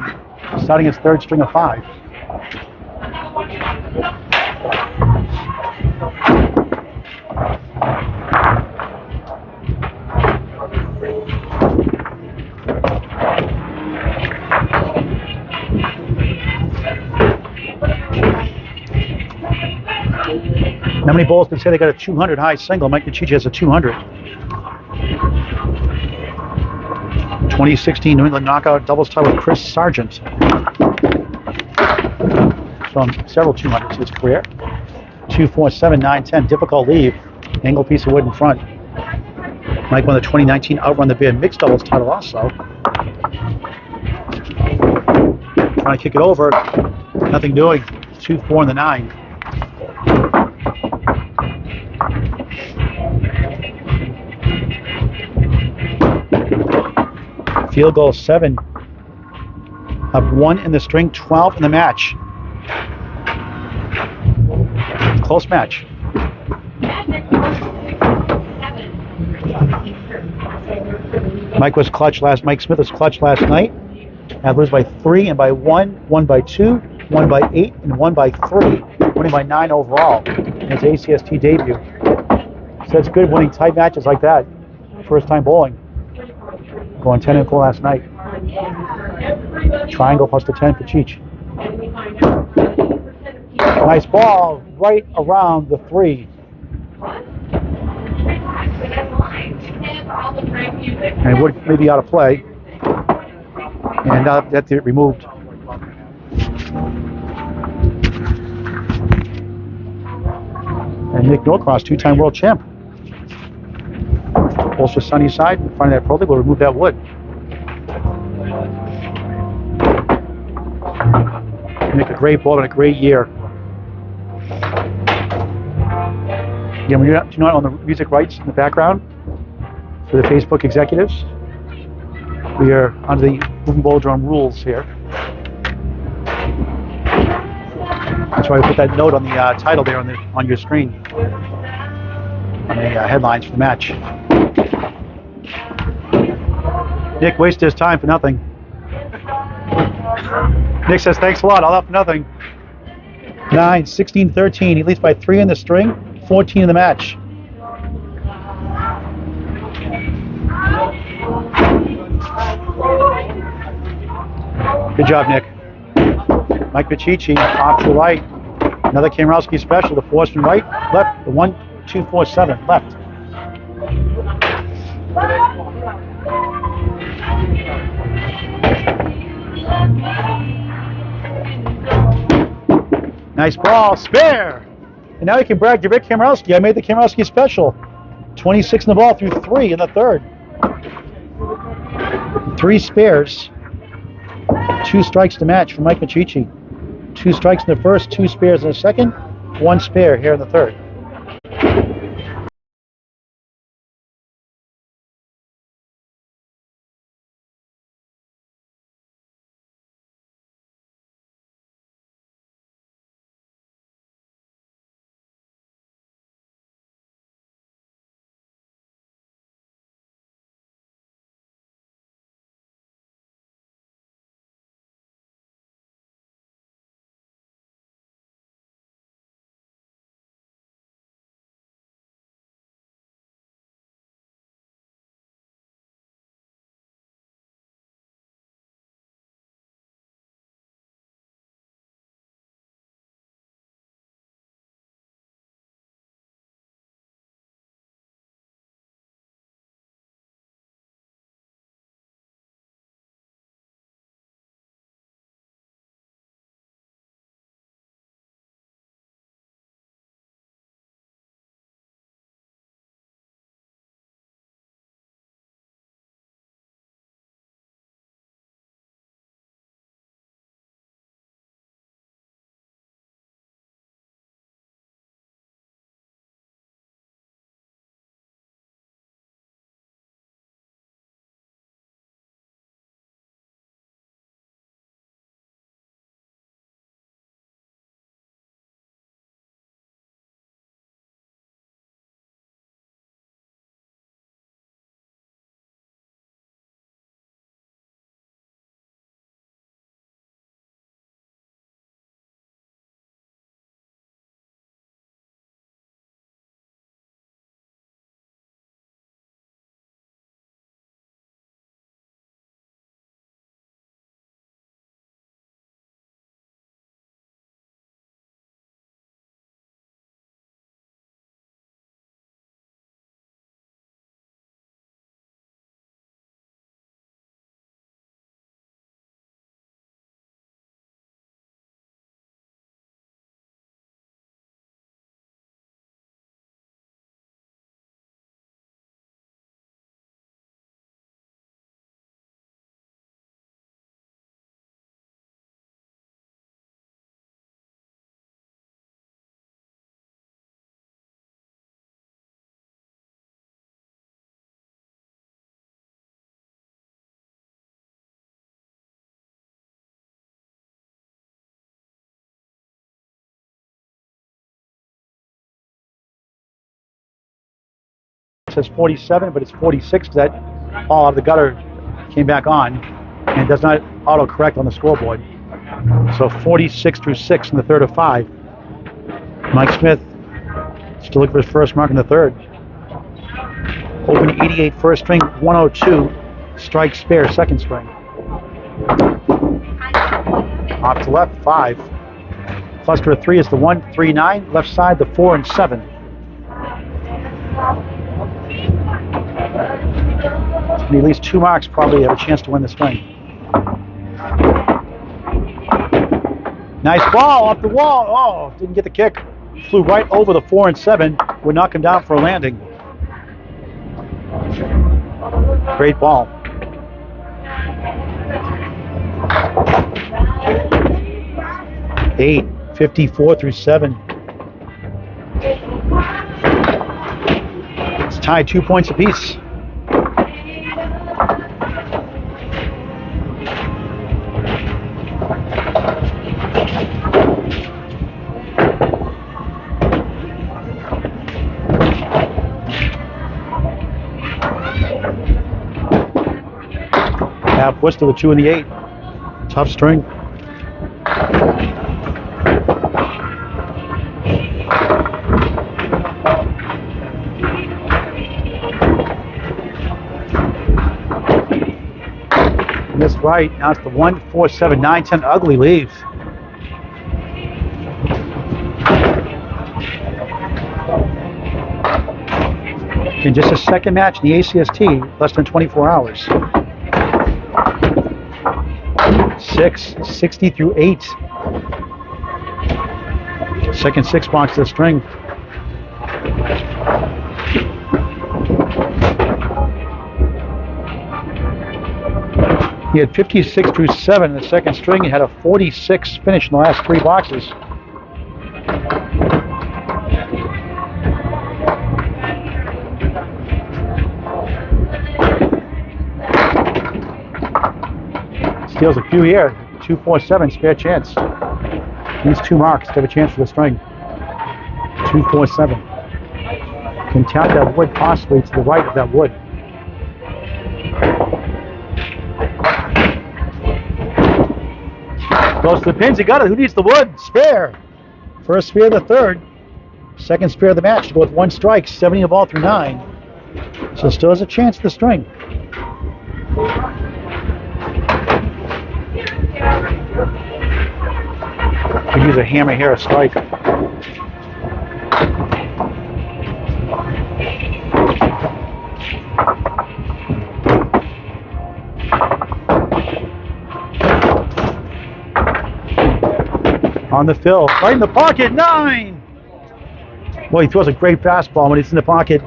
starting his third string of 5. How many bowlers can say they got a 200 high single? Mike Miccichi has a 200. 2016 New England knockout doubles tie with Chris Sargent. From several 200s in his career. 2, 4, 7, 9, 10. Difficult leave. Angle piece of wood in front. Mike won the 2019 Outrun the Beer mixed doubles title also. Trying to kick it over. Nothing doing. 2, 4, and the 9. Field goal 7. Up 1 in the string, 12 in the match. Close match. Mike Smith was clutch last night. Had lose by 3 and by 1, 1 by 2, 1 by 8, and 1 by 3. Winning by 9 overall in his ACST debut. So it's good winning tight matches like that. First time bowling. Going 10 and 4 last night. Triangle plus the 10 for Cheech. Nice ball right around the 3. And Wood may be out of play. And now that's it removed. And Nick Norcross, 2-time world champ. Pulls to sunny side in front of that pro league. We'll remove that wood. Make a great ball and a great year. Yeah, when you're not on the music rights in the background for the Facebook executives, we are under the Woburn Bowladrome rules here. That's why I put that note on the title there on your screen. on the headlines for the match. Nick wasted his time for nothing. Nick says, thanks a lot, all up for nothing. 9, 16, 13. He leads by 3 in the string, 14 in the match. Good job, Nick. Mike Miccichi off to the right. Another Kamrowski special. The 4 from right, left. The 1, 2, 4, 7 left. Nice ball, spare! And now you can brag to Rick Kamrowski. I made the Kamrowski special. 26 in the ball through 3 in the third. 3 spares. 2 strikes to match for Mike Miccichi. 2 strikes in the first, 2 spares in the second, 1 spare here in the third. It says 47, but it's 46 because that ball out of the gutter came back on and does not auto-correct on the scoreboard. So 46 through 6 in the third of 5. Mike Smith still looking for his first mark in the third. Open 88 first string, 102 strike spare second string. Off to left, 5. Cluster of 3 is the 1, 3, 9. Left side, the 4 and 7. And at least 2 marks probably have a chance to win the string. Nice ball off the wall. Oh, didn't get the kick. Flew right over the 4 and 7. Would knock him down for a landing. Great ball. Eight, 54 through 7. It's tied 2 points apiece. Half Worcester, the 2 and the 8. Tough string. Missed right. Now it's the 1, 4, 7, 9, 10. Ugly leave. In just a second match in the ACST, less than 24 hours. 6, 60 through 8. Second 6 box of the string. He had 56 through 7 in the second string. He had a 46 finish in the last 3 boxes. Steals a few here. 2, 4, 7, spare chance. Needs 2 marks to have a chance for the string. 2, 4, 7. Can tap that wood possibly to the right of that wood. Goes to the pins, he got it. Who needs the wood? Spare. First spare of the third. Second spare of the match to go with 1 strike, 70 of all through 9. So still has a chance at the string. Could use a hammer here, a strike. On the fill, right in the pocket, 9! Well, he throws a great fastball when it's in the pocket.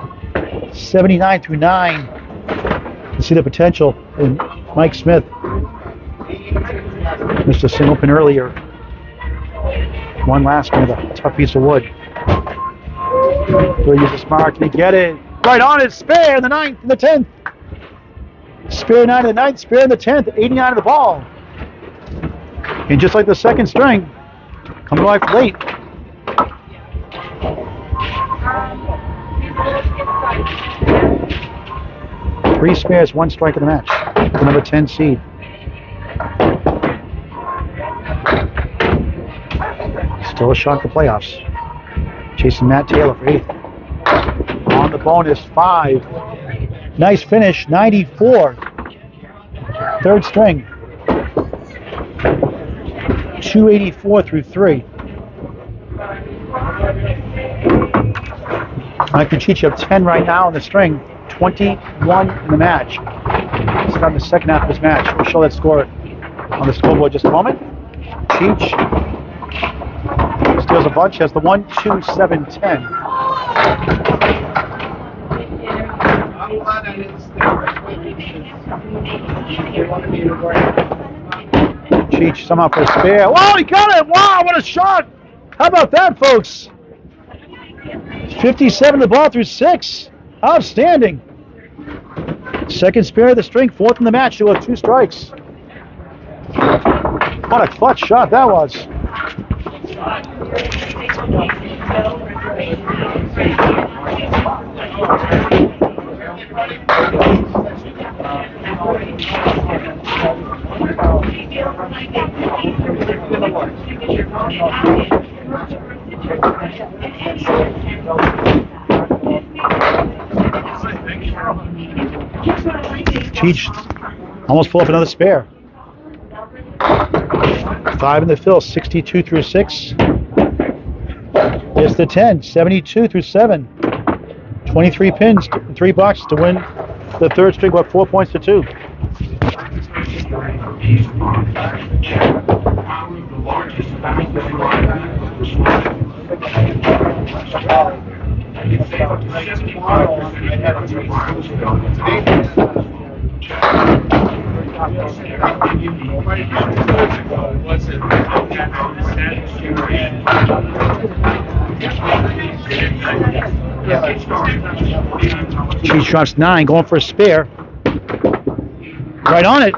79 through 9. You see the potential in Mike Smith. Missed a single pin earlier. One last one with a tough piece of wood. He'll use this mark. Can he get it? Right on it. Spare in the 9th and the 10th. Spare 9 in the 9th. Spare in the 10th. 89 of the ball. And just like the second string, come to life late. Three spares, 1 strike in the match. The number 10 seed. Still a shot for playoffs. Chasing Matt Taylor for 8th. On the bonus, 5. Nice finish, 94. Third string. 284 through 3. Miccichi have 10 right now on the string. 21 in the match. Starting the second half of this match. We'll show that score on the scoreboard just a moment. Cheech steals a bunch, has the 1, 2, 7, 10. Cheech somehow for a spare. Wow, he got it! Wow, what a shot! How about that, folks? 57 the ball through 6. Outstanding. Second spare of the string, 4th in the match to go 2 strikes. What a clutch shot that was. Cheech almost pull up another spare. 5 in the fill, 62 through 6. It's the 10, 72 through 7. 23 pins, 3 boxes to win the third string, what, 4 points to 2. Cheech drops 9, going for a spare. Right on it.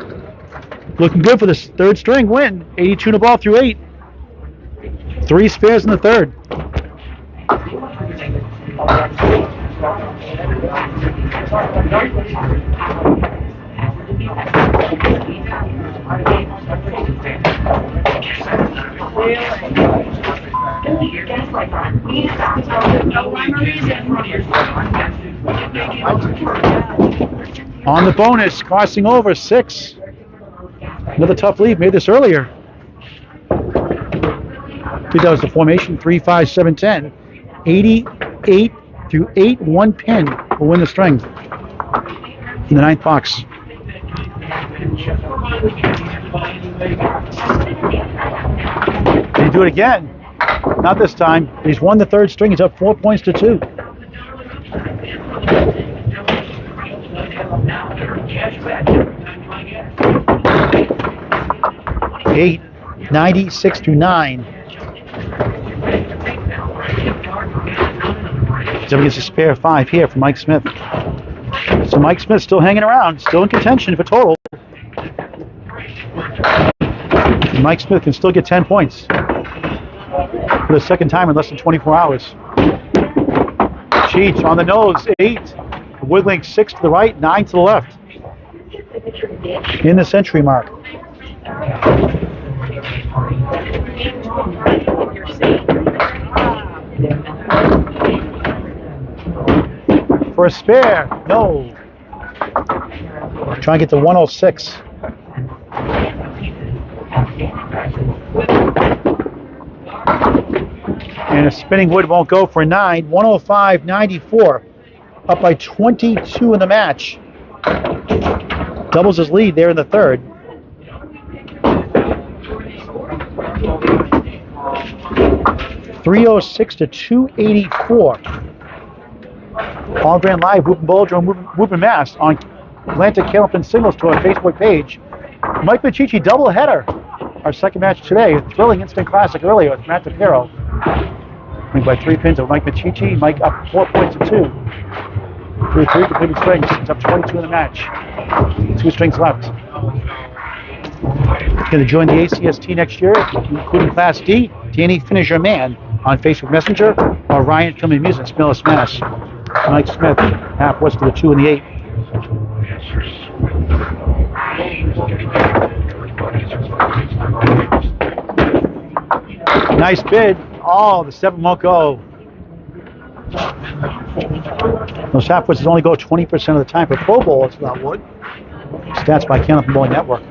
Looking good for this third string win. 82 to ball through 8. 3 spares in the third. On the bonus, crossing over 6. Another tough lead, made this earlier. I think that was the formation, 3, 5, 7, 10. 88 through 8, 1 pin will win the string in the 9th box. Can he do it again? Not this time. He's won the 3rd string. He's up 4 points to 2. Eight, 96 through 9. So he gets a spare 5 here for Mike Smith. So Mike Smith still hanging around, still in contention for total. And Mike Smith can still get 10 points for the 2nd time in less than 24 hours. Cheech on the nose, 8. Woodlink 6 to the right, 9 to the left. In the century mark. For a spare, no. Try and get to 106. And a spinning wood won't go for a 9. 105.94. Up by 22 in the match. Doubles his lead there in the 3rd. .306 to 284. All Grand Live, Woburn Bowladrome-Woburn, Mass. On Atlantic Candlepin Singles Tour Facebook page. Mike Miccichi doubleheader. Our 2nd match today. A thrilling instant classic earlier with Matt DePiro. Winning by 3 pins of Mike Miccichi. Mike up 4 points to 2. 3 completed strings. It's up 22 in the match. 2 strings left. Going to join the ACST next year, including Class D. Danny, finish your man on Facebook Messenger, or Ryan Filming Music, Smillis, Mass. Mike Smith, half west of the 2 and the 8. Nice bid. Oh, the 7 won't go. Those half woods only go 20% of the time for pro bowls without wood. Stats by Candlepin Bowling Network.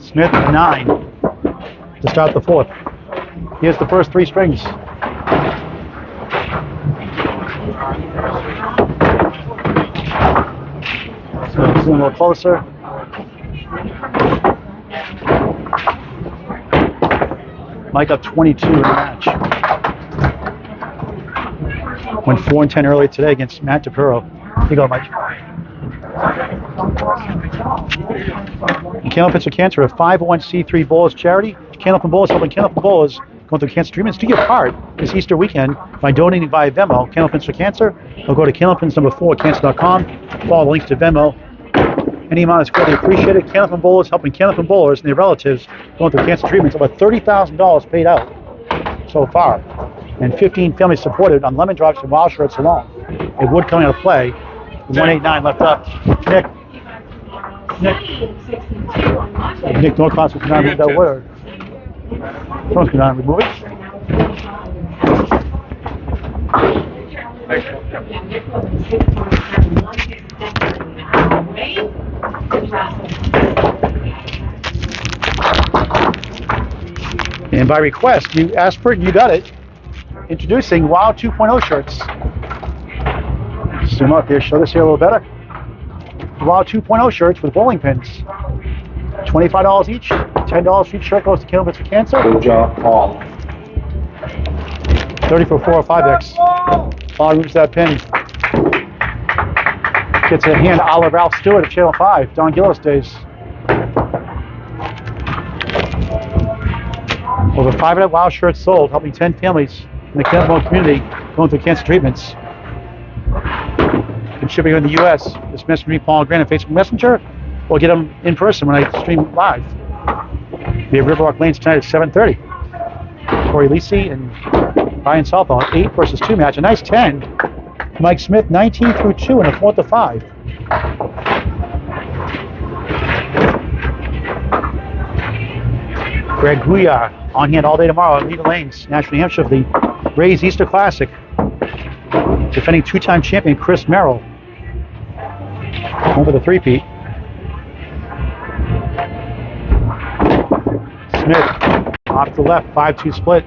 Smith, 9 to start the 4th. Here's the first 3 strings. So zoom a little closer. Mike up 22 in the match. Went 4 and 10 earlier today against Matt DePiro. Here you go, Mike. Candlepin for Cancer, a 501c3 bowlers charity. Candlepin Bowlers helping Candlepin bowlers going through cancer treatments. Do your part this Easter weekend by donating via Venmo. Candlepin for Cancer. Or go to candlepins4cancer.com. Follow the links to Venmo. Any amount is greatly appreciated. Candlepin Bowlers helping Candlepin bowlers and their relatives going through cancer treatments. Over $30,000 paid out so far. And 15 families supported on lemon drops and wild shirts alone. It would come into play. 189 left up. Nick Norcross will come down and remove that word. Someone's come down and remove it. And by request, you asked for it and you got it. Introducing WOW 2.0 shirts. Zoom out there, show this here a little better. WOW 2.0 shirts with bowling pins. $25 each, $10 for each shirt goes to Candlepin for Cancer. Good job, Paul. 30 for 4 or 5X. Paul removes that pin. Gets a hand a la Ralph Stewart of Channel 5, Don Gillis days. Over 500 WOW shirts sold, helping 10 families in the Candlepin community going through cancer treatments. And shipping here in the U.S. This message from me, Paul Grant, on Facebook Messenger. We'll get them in person when I stream live. Be at Riverwalk Lanes tonight at 7:30. Corey Lisi and Brian Southall, 8 versus 2 match. A nice 10. Mike Smith, 19 through 2 and a 4th to 5. Greg Gouillard on hand all day tomorrow at Leader Lanes, Nashville, New Hampshire, for the Rays Easter Classic. Defending two-time champion Chris Merrill over the three-peat. Smith off the left, 5-2 split.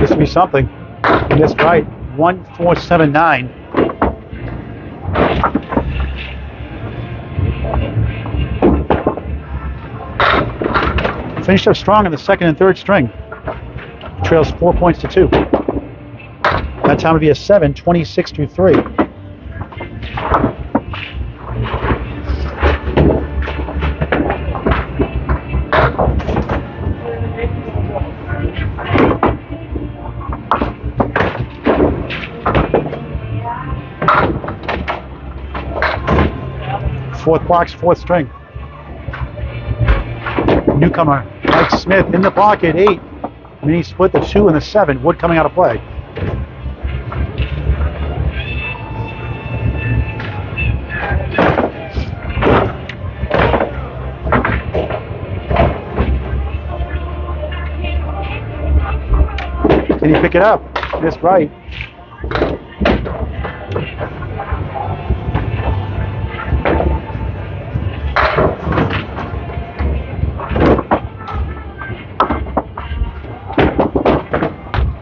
This would be something. He missed right. 1-4-7-9. Finished up strong in the second and third string. Trails 4 points to 2. That time would be a 7, 26-3. Fourth box, fourth string. Newcomer, Mike Smith in the pocket, 8. Mini split the 2 and the 7. Wood coming out of play. Can he pick it up? Missed right.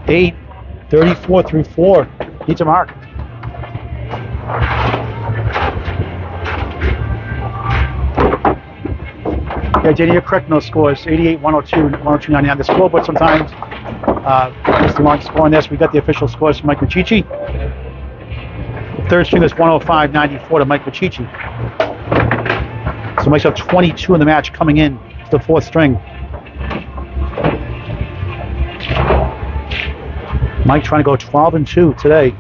Eight, 34 through 4. Needs a mark. Yeah, Jenny, you're correct in those scores. 88, 102, 102, 99. The scoreboard sometimes is the wrong score on this. We got the official scores from Mike Miccichi. The third string is 105, 94 to Mike Miccichi. So Mike's up 22 in the match coming in to the fourth string. Mike trying to go 12-2 today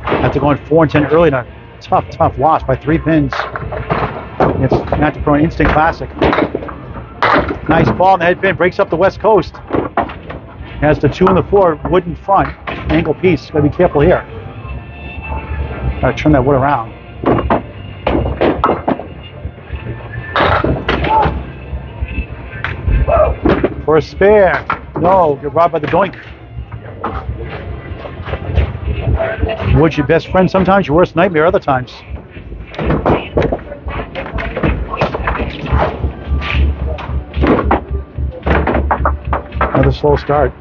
after going 4-10 early in a tough loss by 3 pins. It's not to throw an instant classic. Nice ball in the head pin, breaks up the West Coast. Has the 2 and the 4 wood in front, angle piece. Gotta be careful here. Gotta turn that wood around. For a spare. No, you're robbed by the doink. Wood's your best friend sometimes, your worst nightmare other times. Another slow start.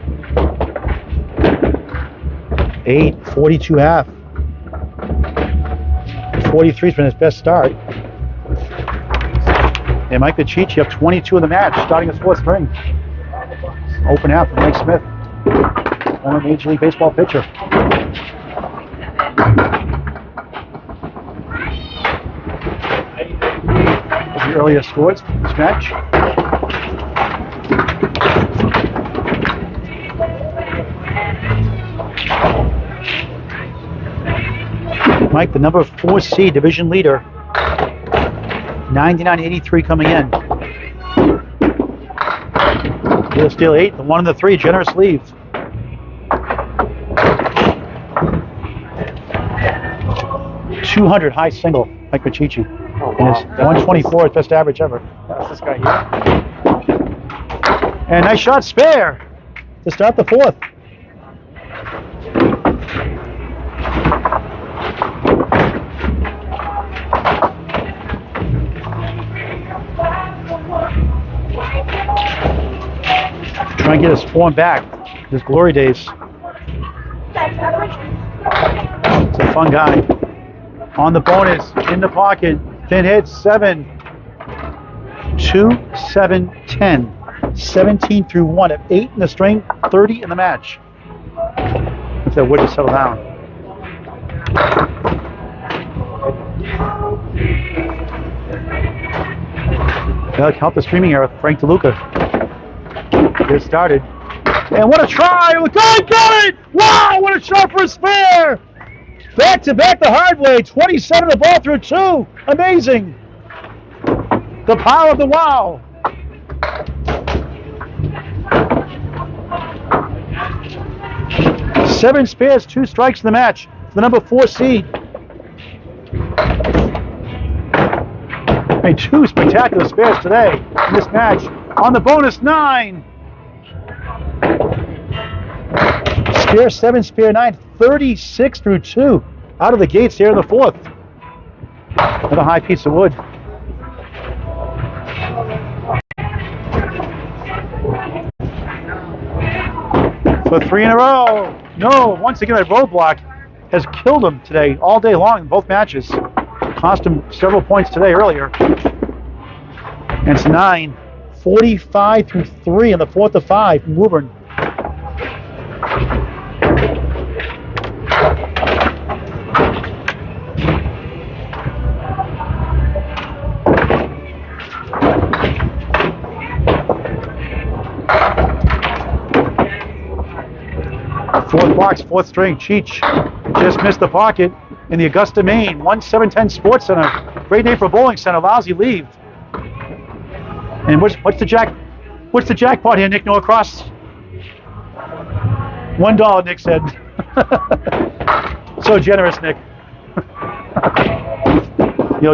8, 42 half. 43's been his best start. And Mike Miccichi up 22 in the match, starting his fourth string. Open half for Mike Smith, former Major League Baseball pitcher. The earlier scores for this match. Mike, the number 4 seed division leader, 99-83 coming in. He'll steal 8, the 1 and the 3, generous leaves. .200 high single, Mike Miccichi. Oh, wow. And his 124th best average ever. That's this guy here. And nice shot, spare to start the fourth. Try and get his form back, his glory days. It's a fun guy. On the bonus, in the pocket, thin hit, 7, 2, 7, 10. 17 through 1 at 8 in the string, 30 in the match. If that would have settled down. That'll help the streaming era, Frank DeLuca. Get started. And what a try! Oh, got it! Wow, what a shot for a spare! Back to back the hard way, 27 the ball through 2. Amazing. The power of the wow. 7 spares, 2 strikes in the match. The number 4 seed. Made 2 spectacular spares today in this match. On the bonus 9. Spare 7, spare 9, 36 through 2. Out of the gates here in the 4th. Another high piece of wood. For 3 in a row. No, once again that roadblock has killed him today all day long in both matches. Cost him several points today earlier. And it's 9, 45 through 3 in the 4th of 5 from Woburn. Fourth box, 4th string, Cheech just missed the pocket in the Augusta, Maine 1710 Sports Center. Great name for a bowling center. Lousy leave. And what's the jackpot here, Nick Norcross? $1, Nick said. So generous, Nick.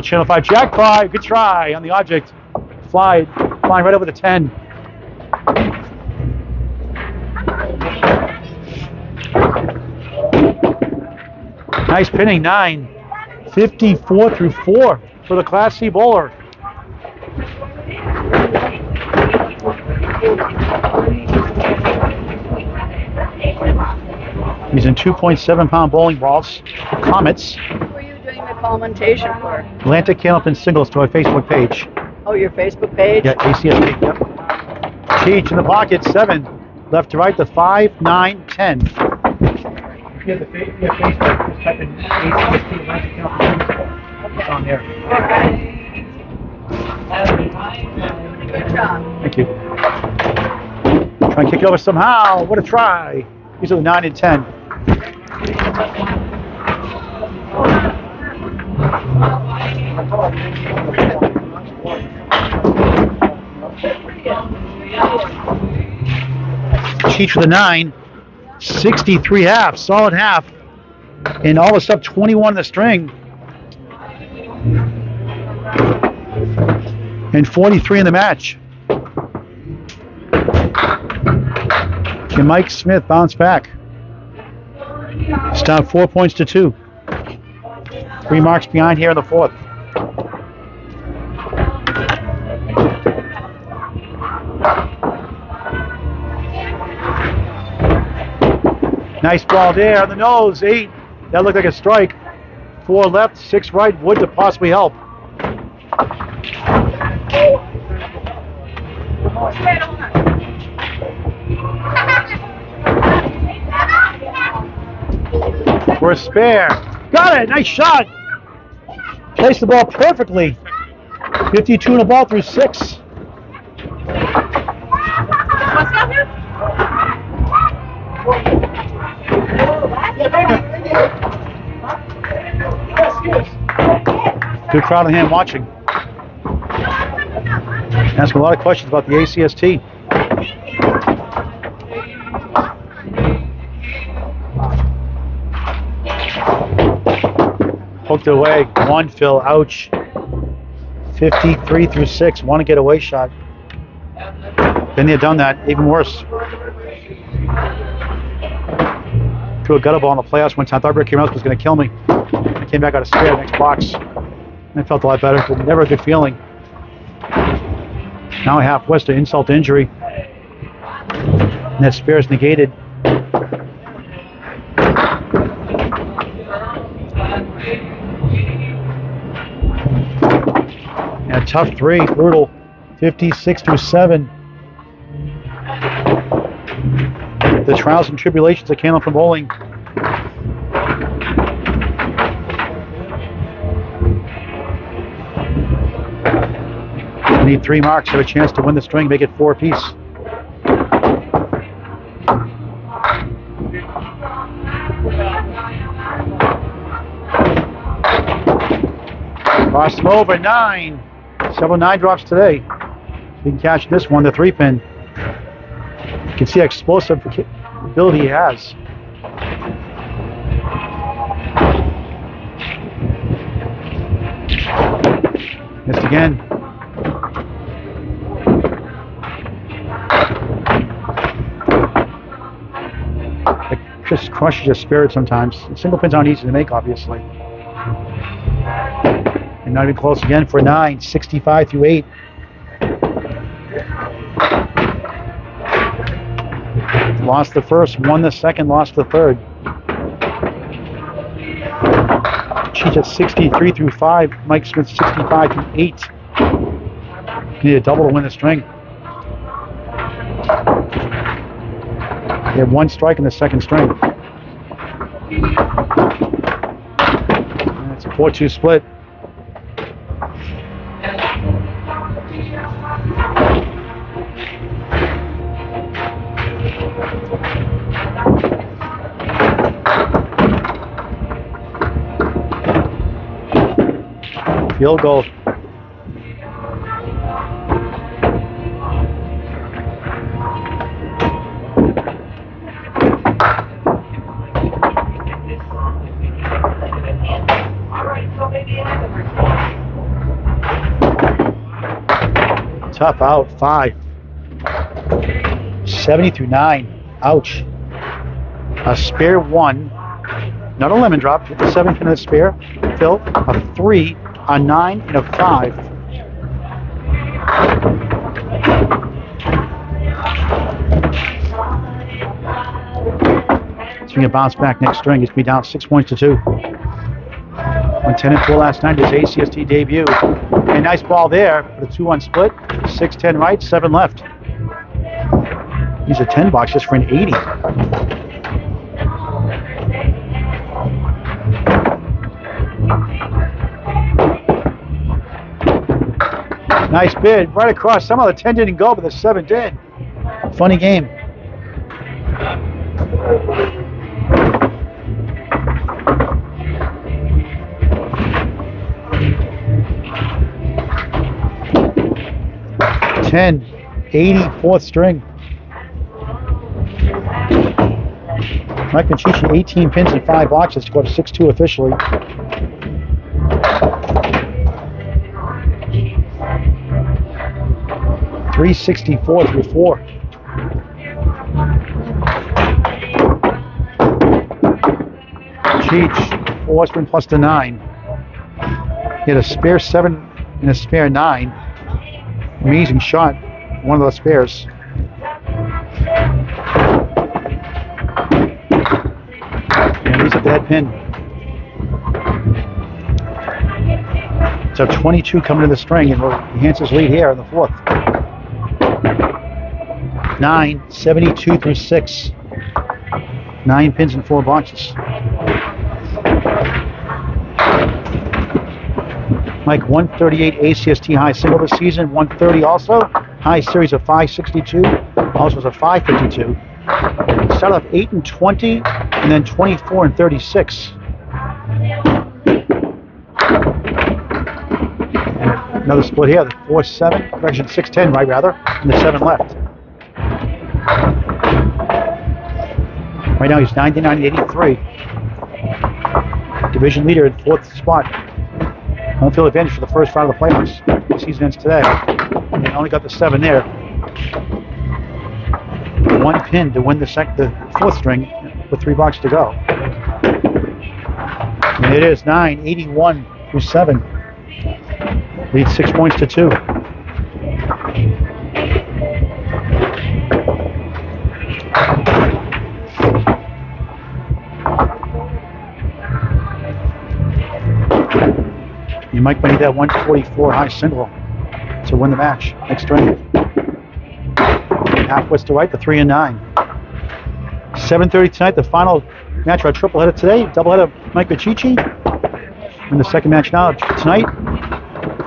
Channel 5 jackpot. Good try on the object. Flying right over the 10. Nice pinning, 9, 54 through 4 for the Class C bowler. He's in 2.7-pound bowling balls, Comets. Who are you doing the commentation for? Atlantic Candlepin singles to our Facebook page. Oh, your Facebook page? Yeah, ACST, yep. Cheech in the pocket, 7. Left to right, the 5, 9, 10. Yeah, Facebook, just type in ACST Atlantic Candlepin. It's on there. Good job. Thank you. Try and kick it over somehow. What a try. These are the 9 and 10. Cheech for the 9. 63 half, solid half. And all of a sudden, 21 in the string. And 43 in the match. Can Mike Smith bounce back? It's down 4 points to 2. 3 marks behind here in the 4th. Nice ball there on the nose, 8. That looked like a strike. 4 left, 6 right, would to possibly help. For a spare. Got it, nice shot. Placed the ball perfectly. 52 in the ball through 6. Good crowd of hand watching. Asking a lot of questions about the ACST. Poked it away. 1, Phil. Ouch. 53 through 6. Want to get away shot. Then they had done that. Even worse. Threw a gutter ball in the playoffs one time. I thought Rick Reynolds was going to kill me. I came back out of spare next box. And I felt a lot better, but never a good feeling. Now I have West to insult to injury. And that spare is negated. Yeah, tough 3, brutal. 56 through 7. The trials and tribulations of Candlepin bowling. I need 3 marks to have a chance to win the string, make it 4 apiece. Cross them over, 9. Several 9 drops today. We can catch this one, the 3-pin. You can see how explosive ability he has. Missed again. It just crushes your spirit sometimes. Single pins aren't easy to make, obviously. And not even close again for 9, 65 through 8. Lost the first, won the second, lost the third. Cheech at 63 through 5. Mike Smith 65 through 8. Need a double to win the string. They have one strike in the second string. And it's a 4-2 split. Field goal. Tough out, 5. 70 through 9. Ouch. A spare 1. Not a lemon drop. Hit the 7th minute spare. Phil. A 3, a 9, and a 5. Swing a bounce back next string. He's going to be down 6 points to 2. Went 10 and 4 last night, his ACST debut. A nice ball there for the 2-1 split. 6-10 right, 7 left. He's a 10 box just for an 80. Nice bid, right across. Somehow the 10 didn't go, but the 7 did. Funny game. $10, 84th string. Mike Miccichi, 18 pins and 5 boxes to go to 6-2 officially. $364 through 4. Cheech, 4 spin plus the 9. He had a spare 7 and a spare 9. Amazing shot, one of those spares. And he's at the head pin. So 22 coming to the string, and we'll enhance his lead here in the 4th. 9, 72 through 6. 9 pins and 4 boxes. Mike, 138 ACST high single this season, 130 also. High series of 562, also was a 552. Started off 8 and 20, and then 24 and 36. And another split here, the 4-7, correction 6-10 right rather, and the 7 left. Right now he's 99 and 83. Division leader in 4th spot. Home field advantage for the first round of the playoffs. The season ends today. And only got the 7 there. 1 pin to win the 4th string with 3 boxes to go. And it is 9, 81 through 7. Leads 6 points to 2. You might need that 144 high single to win the match. Next string. Half west to right, the 3 and 9. 7:30 tonight, the final match of our triple header today. Doubleheader Mike Miccichi. And the second match now tonight.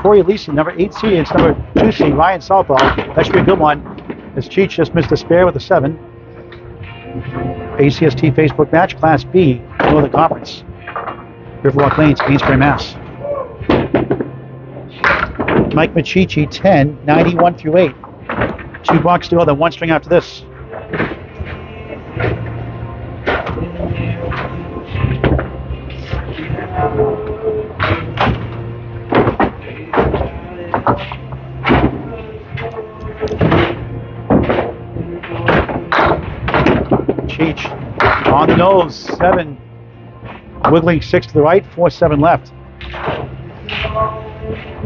Corey Lisi, number 8 seed, and it's number 2 seed, Ryan Southall. That should be a good one. As Cheech just missed a spare with a 7. ACST Facebook match, Class B, Northern Conference. Riverwalk Lanes, Amesbury, Mass. Mike Miccichi, 10, 91 through 8. 2 boxes to go, then 1 string after this. nose, 7. Wiggling 6 to the right, 4-7 left.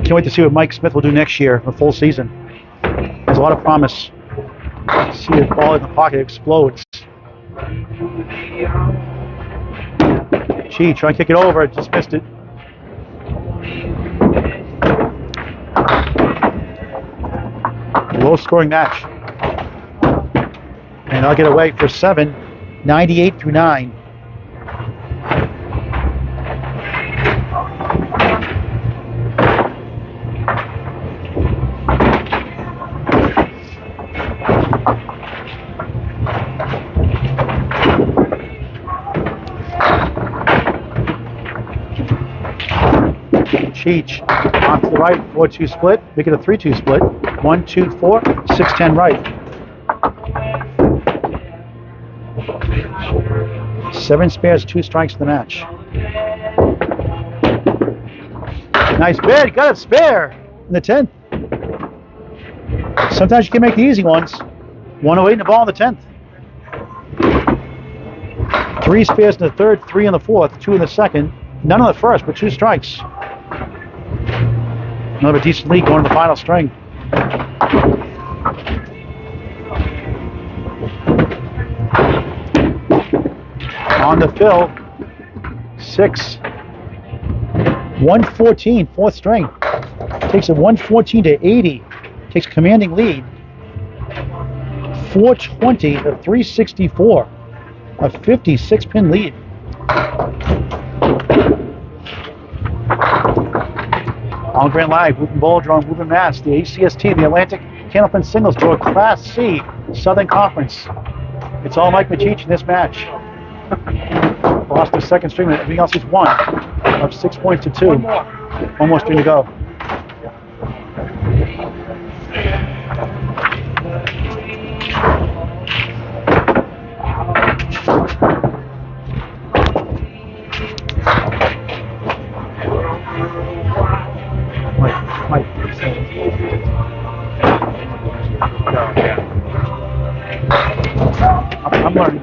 Can't wait to see what Mike Smith will do next year, a full season. There's a lot of promise. See the ball in the pocket explodes. Gee, try to kick it over, just missed it. Low scoring match. And I'll get away for 7, 98 through 9. Cheech off to the right, 4-2 split, make it a 3-2 split. 1-2-4, 6-10 right. 7 spares, 2 strikes in the match. Nice bid, got a spare in the 10th. Sometimes you can make the easy ones. 108 in the ball in the 10th. 3 spares in the third, 3 in the fourth, 2 in the second. None in the first, but 2 strikes. Another decent lead going to the final string. On the fill, 6. 114, fourth string. Takes a 114 to 80. Takes commanding lead. 420 to 364. A 56-pin lead. On Grand Live, Woburn Bowladrome-Woburn, Mass. The ACST, the Atlantic Candlepin Singles Tour Class C Southern Conference. It's all Mike Miccichi in this match. Lost the second string, but everything else is 1. Up 6 points to 2. One more string to go. Mike. I'm learning.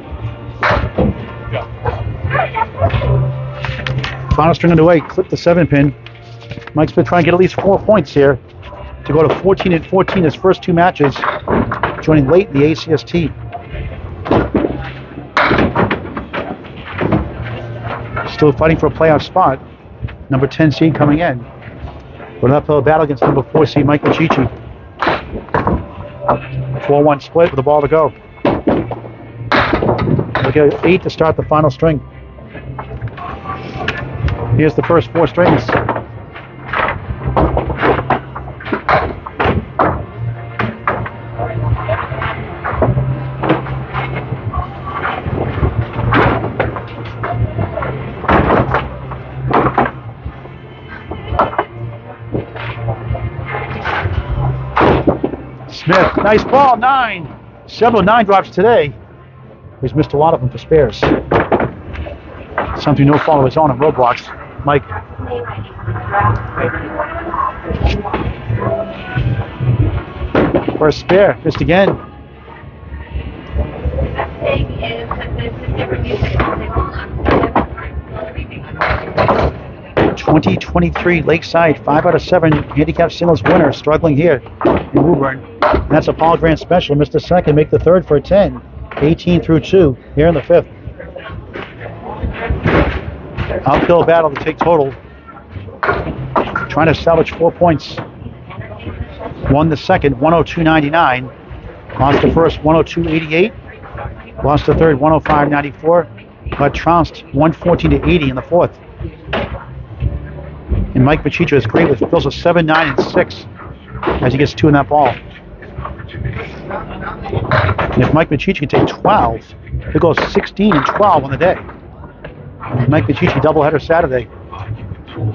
Final string underway. Clip the 7-pin. Mike's been trying to get at least 4 points here to go to 14-14 his first 2 matches, joining late in the ACST. Still fighting for a playoff spot. Number 10 seed coming in. But an uphill battle against number 4 seed Mike Miccichi. 4-1 split with a ball to go. Look at 8 to start the final string. Here's the first 4 strings. Smith, nice ball, 9. Several 9 drops today. He's missed a lot of them for spares. Something no fault of his own on roadblocks. Mike. For a spare, missed again. 2023 Lakeside 5 out of 7 handicap singles winner, struggling here in Woburn. And that's a Paul Grant special. Missed the second, make the third for a 10. 18 through 2 here in the 5th. Uphill battle to take total. Trying to salvage 4 points. Won the second, 102.99. Lost the first, 102.88. Lost the third, 105.94. But trounced 114 to 80 in the 4th. And Mike Miccichi is great with fills of 7, 9, and 6 as he gets 2 in that ball. And if Mike Miccichi can take 12, he'll go 16 and 12 on the day. And Mike Miccichi doubleheader Saturday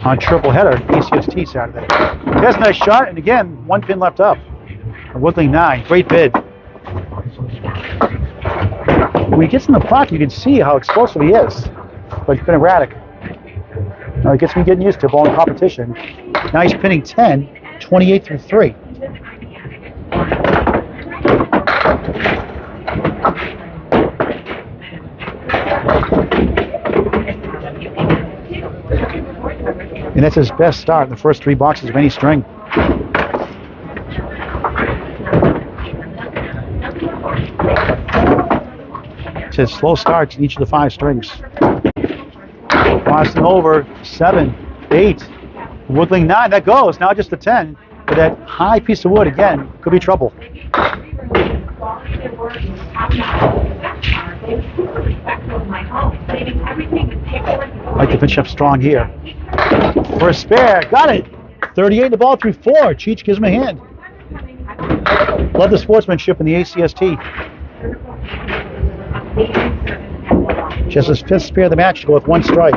on triple-header ACST Saturday. That's a nice shot, and again, 1 pin left up. Woodling 9, great bid. When he gets in the pocket, you can see how explosive he is, but he's been erratic. Now it gets me getting used to bowling competition. Nice pinning 10, 28 through 3. And that's his best start in the first 3 boxes of any string. It's his slow starts in each of the 5 strings. Crossing over, 7, 8, woodling 9, that goes, now just a 10. But that high piece of wood, again, could be trouble. Like to finish up strong here. For a spare, got it. 38 the ball through 4. Cheech gives him a hand. Love the sportsmanship in the ACST. Just his 5th spare of the match to go with 1 strike.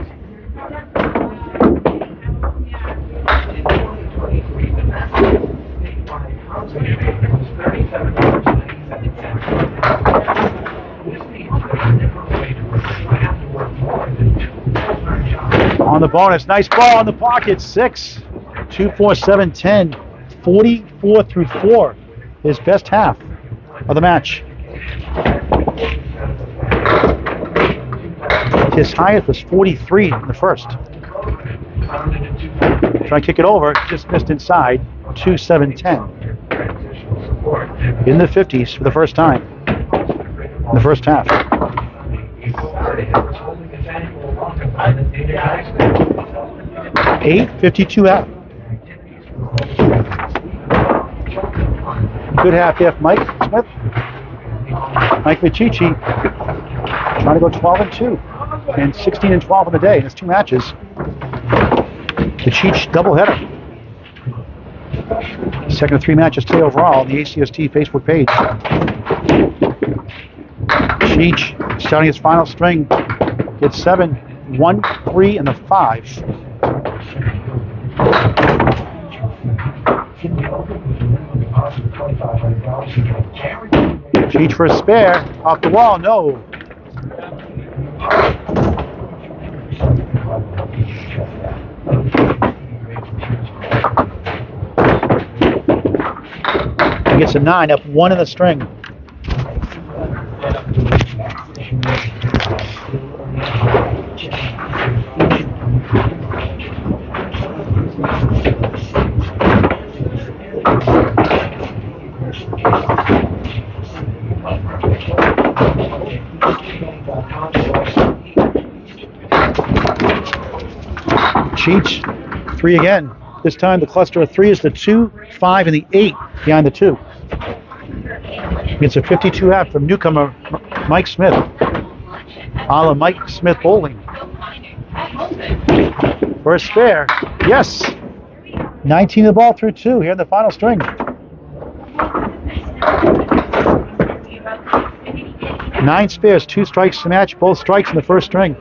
On the bonus, nice ball in the pocket, 6, 2, 4, 7, 10, 44 through 4, his best half of the match. His highest was 43 in the first. Try to kick it over, just missed inside, 2, 7, 10. In the 50s for the first time in the first half. 8:52 out. Good half, Mike Smith. Mike Miccichi trying to go 12-2 and 16-12 on the day. That's 2 matches. The Cheech doubleheader. Second of 3 matches today overall on the ACST Facebook page. Cheech starting his final string. Gets 7, 1, 3, and the 5. Cheech for a spare. Off the wall, no. He gets a 9, up 1 in the string. Cheech, 3 again. This time the cluster of 3 is the 2, 5, and the 8 behind the 2. It's a 52 half from Newcomer Mike Smith. A la Mike Smith bowling. For a spare, yes. 19 the ball through 2 here in the final string. 9 spares, 2 strikes to match, both strikes in the first string.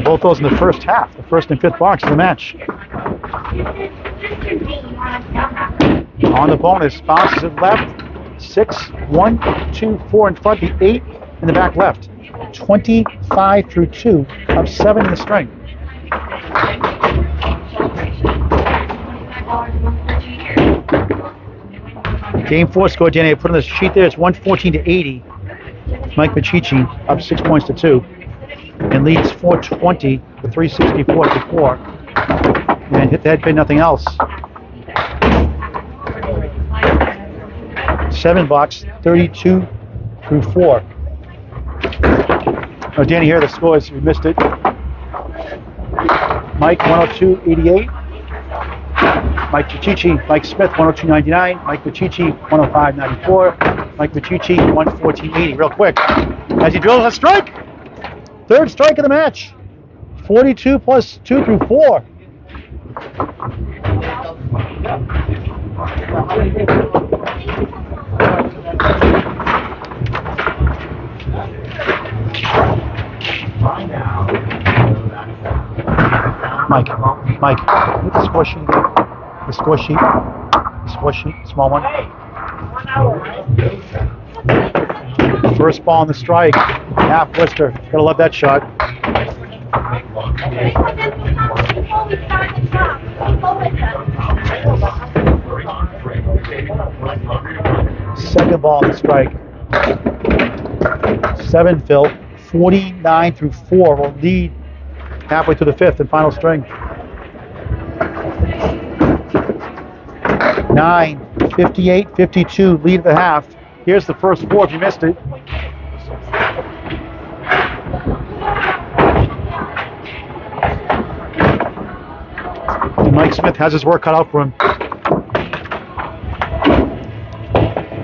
Both those in the first half, the first and 5th box of the match. On the bonus, bounces it left, 6, 1, 2, 4 in front, the 8 in the back left. 25 through 2, up 7 in the string. Game 4 score, Danny, I put on the sheet there, it's 114-80. Mike Miccichi up 6 points to 2. And leads 420 to 364 to 4. And hit the head pin, nothing else. 7 box, 32 through 4. Oh, Danny, here are the scores. We missed it. Mike 102.88. Mike Miccichi, Mike Smith 102.99. Mike Miccichi 105.94. Mike Miccichi 114.80. Real quick, as he drills a strike. 3rd strike of the match. 42 plus 2 through 4. Mike, put the score sheet. The score sheet. The score sheet, small one. First ball on the strike. Half blister. Gotta love that shot. Second ball on the strike. 7 Phil. 49 through 4 will lead halfway through the fifth and final string. 9, 58, 52, lead the half. Here's the first four if you missed it. And Mike Smith has his work cut out for him.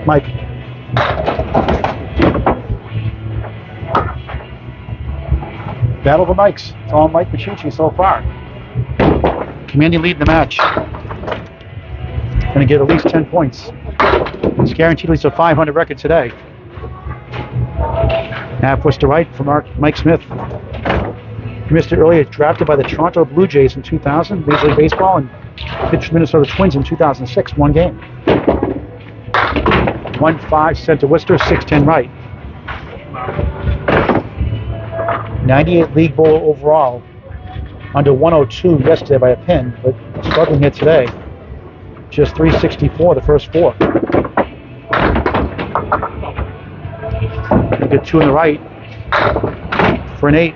Mike. Battle of the Mikes. It's all Mike Miccichi so far. Commanding lead in the match. Going to get at least 10 points. He's guaranteed at least a 500 record today. Half was to right from Mike Smith. He missed it earlier. Drafted by the Toronto Blue Jays in 2000, Major League Baseball, and pitched for Minnesota Twins in 2006, one game. 1-5 sent to Worcester, 6-10 right. 98 league bowler overall. Under 102 yesterday by a pin, but struggling here today. Just 364 the first four. You get two in the right for an 8.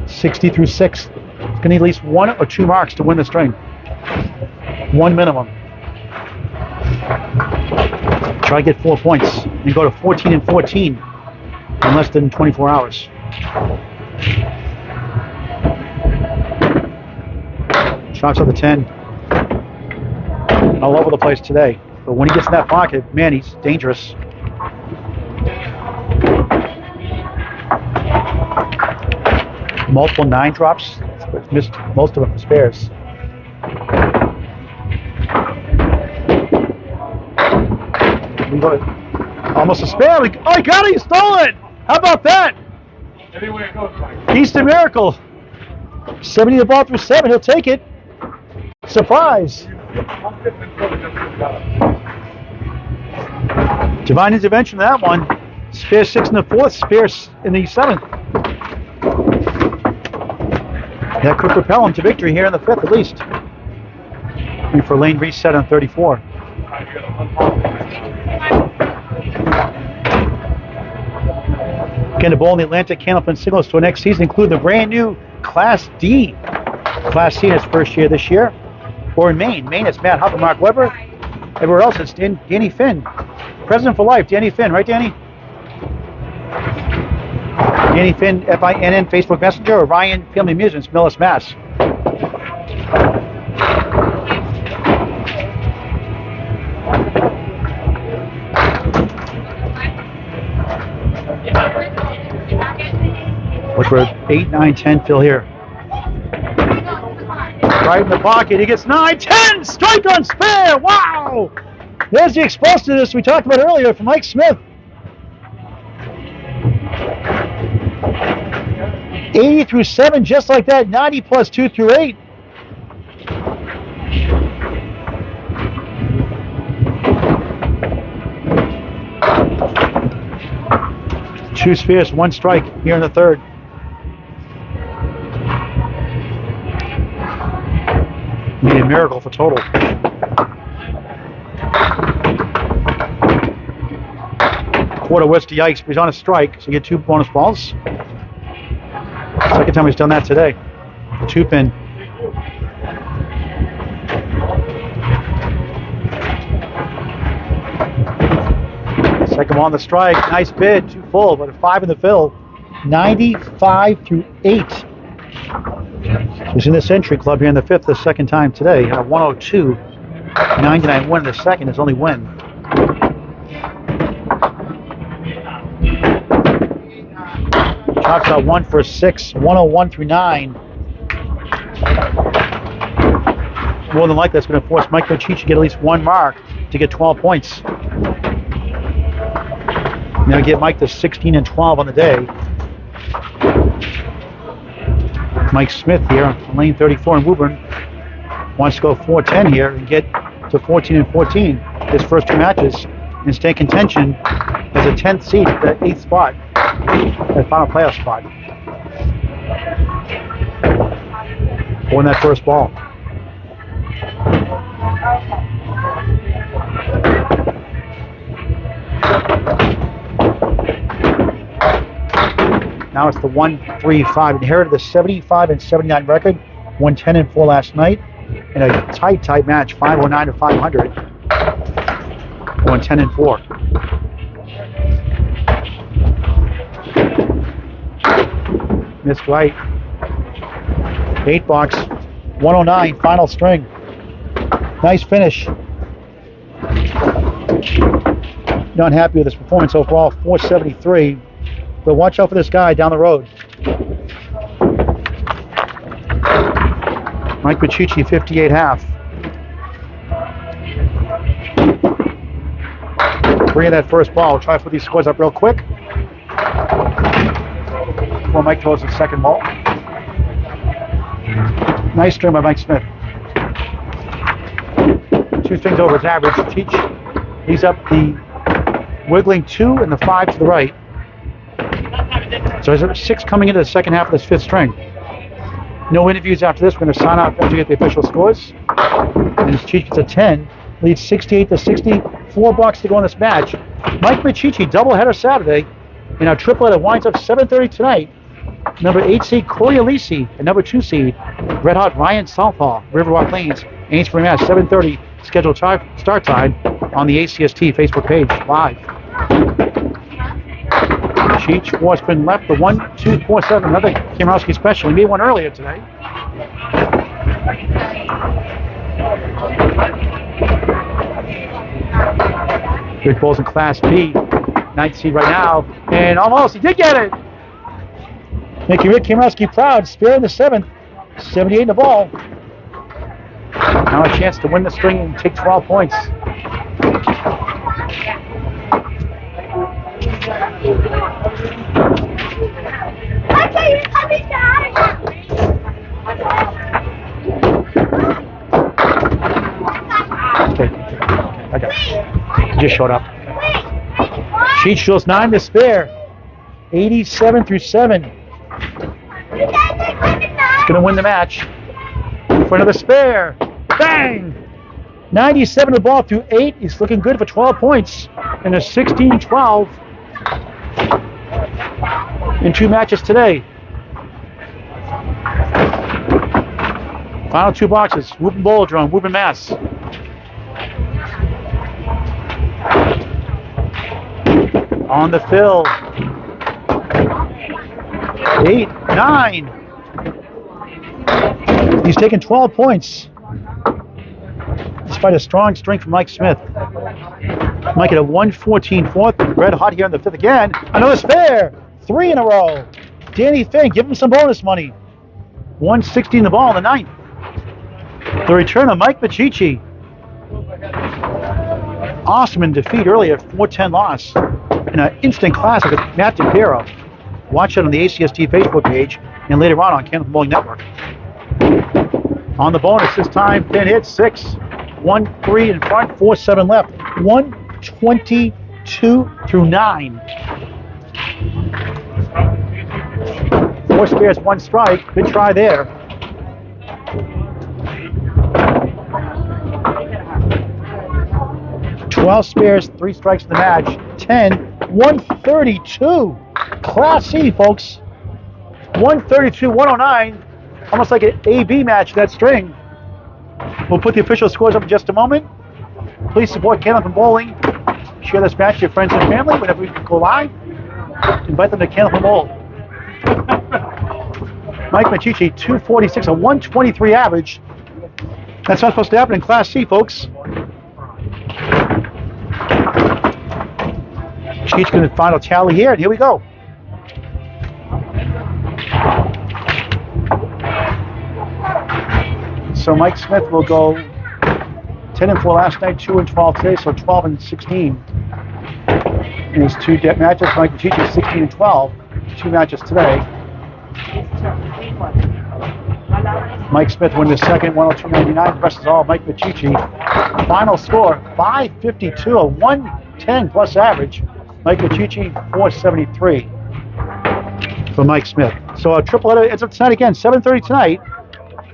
60 through 6. It's going to need at least 1 or 2 marks to win the string. 1 minimum. Try to get 4 points. You go to 14 and 14 in less than 24 hours. Shots on the 10. All over the place today. But when he gets in that pocket, man, he's dangerous. Multiple 9 drops. Missed most of them for spares. Almost a spare. Oh, he got it. He stole it. How about that? Anywhere it goes, Mike. Eastern Miracle. 70 the ball through 7. He'll take it. Surprise. Divine intervention in that one. Spare 6 in the 4th. Spare in the 7th. That could propel him to victory here in the 5th at least. And for lane reset on 34. Again, the bowl in the Atlantic Candlepin Singles Tour next season include the brand new Class D. Class C in its first year this year. Or in Maine. Maine, it's Matt Huff and Mark Weber. Everywhere else, it's Danny Finn. President for life, Danny Finn. Right, Danny? Danny Finn, FINN, Facebook Messenger, or Ryan Family Amusements, Millis, Mass. Look for 8, 9, 10, Phil here. Right in the pocket, he gets 9, 10, strike on spare, wow! There's the explosiveness we talked about earlier from Mike Smith. 80 through 7, just like that. 90 plus 2 through 8. Two spares, 1 strike here in the 3rd. Need a miracle for total. Quarter west to Yikes, but he's on a strike, so you get 2 bonus balls. Second time he's done that today. 2-pin. Second ball on the strike. Nice bid. 2 full, but a 5 in the fill. 95 through 8. He's in the Century Club here in the 5th, the second time today. 102. 99 win in the second, his only win. Chops out 1 for 6, 101 through 9. More than likely, that's going to force Mike Miccichi to get at least 1 mark to get 12 points. Now get Mike to 16 and 12 on the day. Mike Smith here on lane 34 in Woburn wants to go 4-10 here and get to 14 and 14 his first 2 matches and stay in contention as a 10th seed at the 8th spot. That final playoff spot. Or in that first ball. Now it's the 1-3-5. Inherited the 75 and 79 record. 110-4 last night. In a tight match, 509 to 500. 110-4. Missed right. 8 box. 109, final string. Nice finish. Not happy with his performance overall, 473. But watch out for this guy down the road. Mike Miccichi, 58.5. 3 of that first ball. We'll try to put these scores up real quick before Mike throws the second ball. Nice string by Mike Smith. 2 strings over his average. He's up the wiggling 2 and the 5 to the right. So there's 6 coming into the second half of this 5th string. No interviews after this. We're going to sign off after we get the official scores. And Miccichi gets a 10. Leads 68 to 60. 4 bucks to go in this match. Mike Miccichi, doubleheader Saturday. And our triplet winds up 7:30 tonight. Number 8 seed Corey Alisi and number 2 seed Red Hot Ryan Southpaw, Riverwalk Lanes, Amesbury, Mass. 7:30 scheduled start time on the ACST Facebook page live. Cheech Schwartzman left the 1-2-4-7. Another Kamarowski special. He made one earlier today. Good balls in Class B. 9th seed right now. And almost, he did get it. Making Rick Kamarowski proud. Spare in the 7th. 78 in the ball. Now a chance to win the string and take 12 points. Okay, I got it. He just showed up. Cheech shows 9 to spare. 87 through 7. He's going to win the match. For another spare. Bang! 97 the ball through 8. He's looking good for 12 points. And a 16-12 in 2 matches today. Final 2 boxes. Woburn Bowladrome, Woburn, Mass. On the fill. 8, 9. He's taken 12 points. Despite a strong string from Mike Smith. Mike at a 114-4. Red hot here in the 5th again. Another spare. 3 in a row. Danny Fink, give him some bonus money. 116 the ball in the 9th. The return of Mike Miccichi. Awesome in defeat earlier, 4-10 loss. In an instant classic with Matt DePiero. Watch it on the ACST Facebook page and later on Candlepin Bowling Network. On the bonus this time, pin hit 6, 1-3 in front, 4-7 left. 122 through 9. 4 spares, 1 strike. Good try there. Twelve spares, 3 strikes in the match. 10, 132. Class C, folks. 132, 109. Almost like an A-B match, that string. We'll put the official scores up in just a moment. Please support Candlepin Bowling. Share this match with your friends and family whenever we go live. Invite them to Candlepin Bowl. Mike Miccichi, 246, a 123 average. That's not supposed to happen in Class C, folks. Cheech going to final tally here, and here we go. So Mike Smith will go 10-4 last night, 2-12 today, so 12-16 in his 2 matches. Mike Miccichi 16-12, 2 matches today. Mike Smith won the second, 102.99. The rest is all Mike Miccichi. Final score 552, a 110 plus average. Mike Miccichi 473 for Mike Smith. So a triple header ends up tonight again, 7:30 tonight.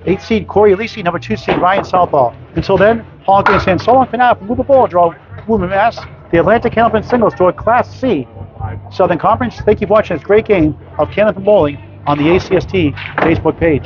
8 seed Corey Alisi, number 2 seed Ryan Southpaw. Until then, Paul going to send so long for now from Woburn Bowladrome, Woburn, Mass. The Atlantic Candlepin Singles Tour Class C Southern Conference. Thank you for watching this great game of Candlepin Bowling on the ACST Facebook page.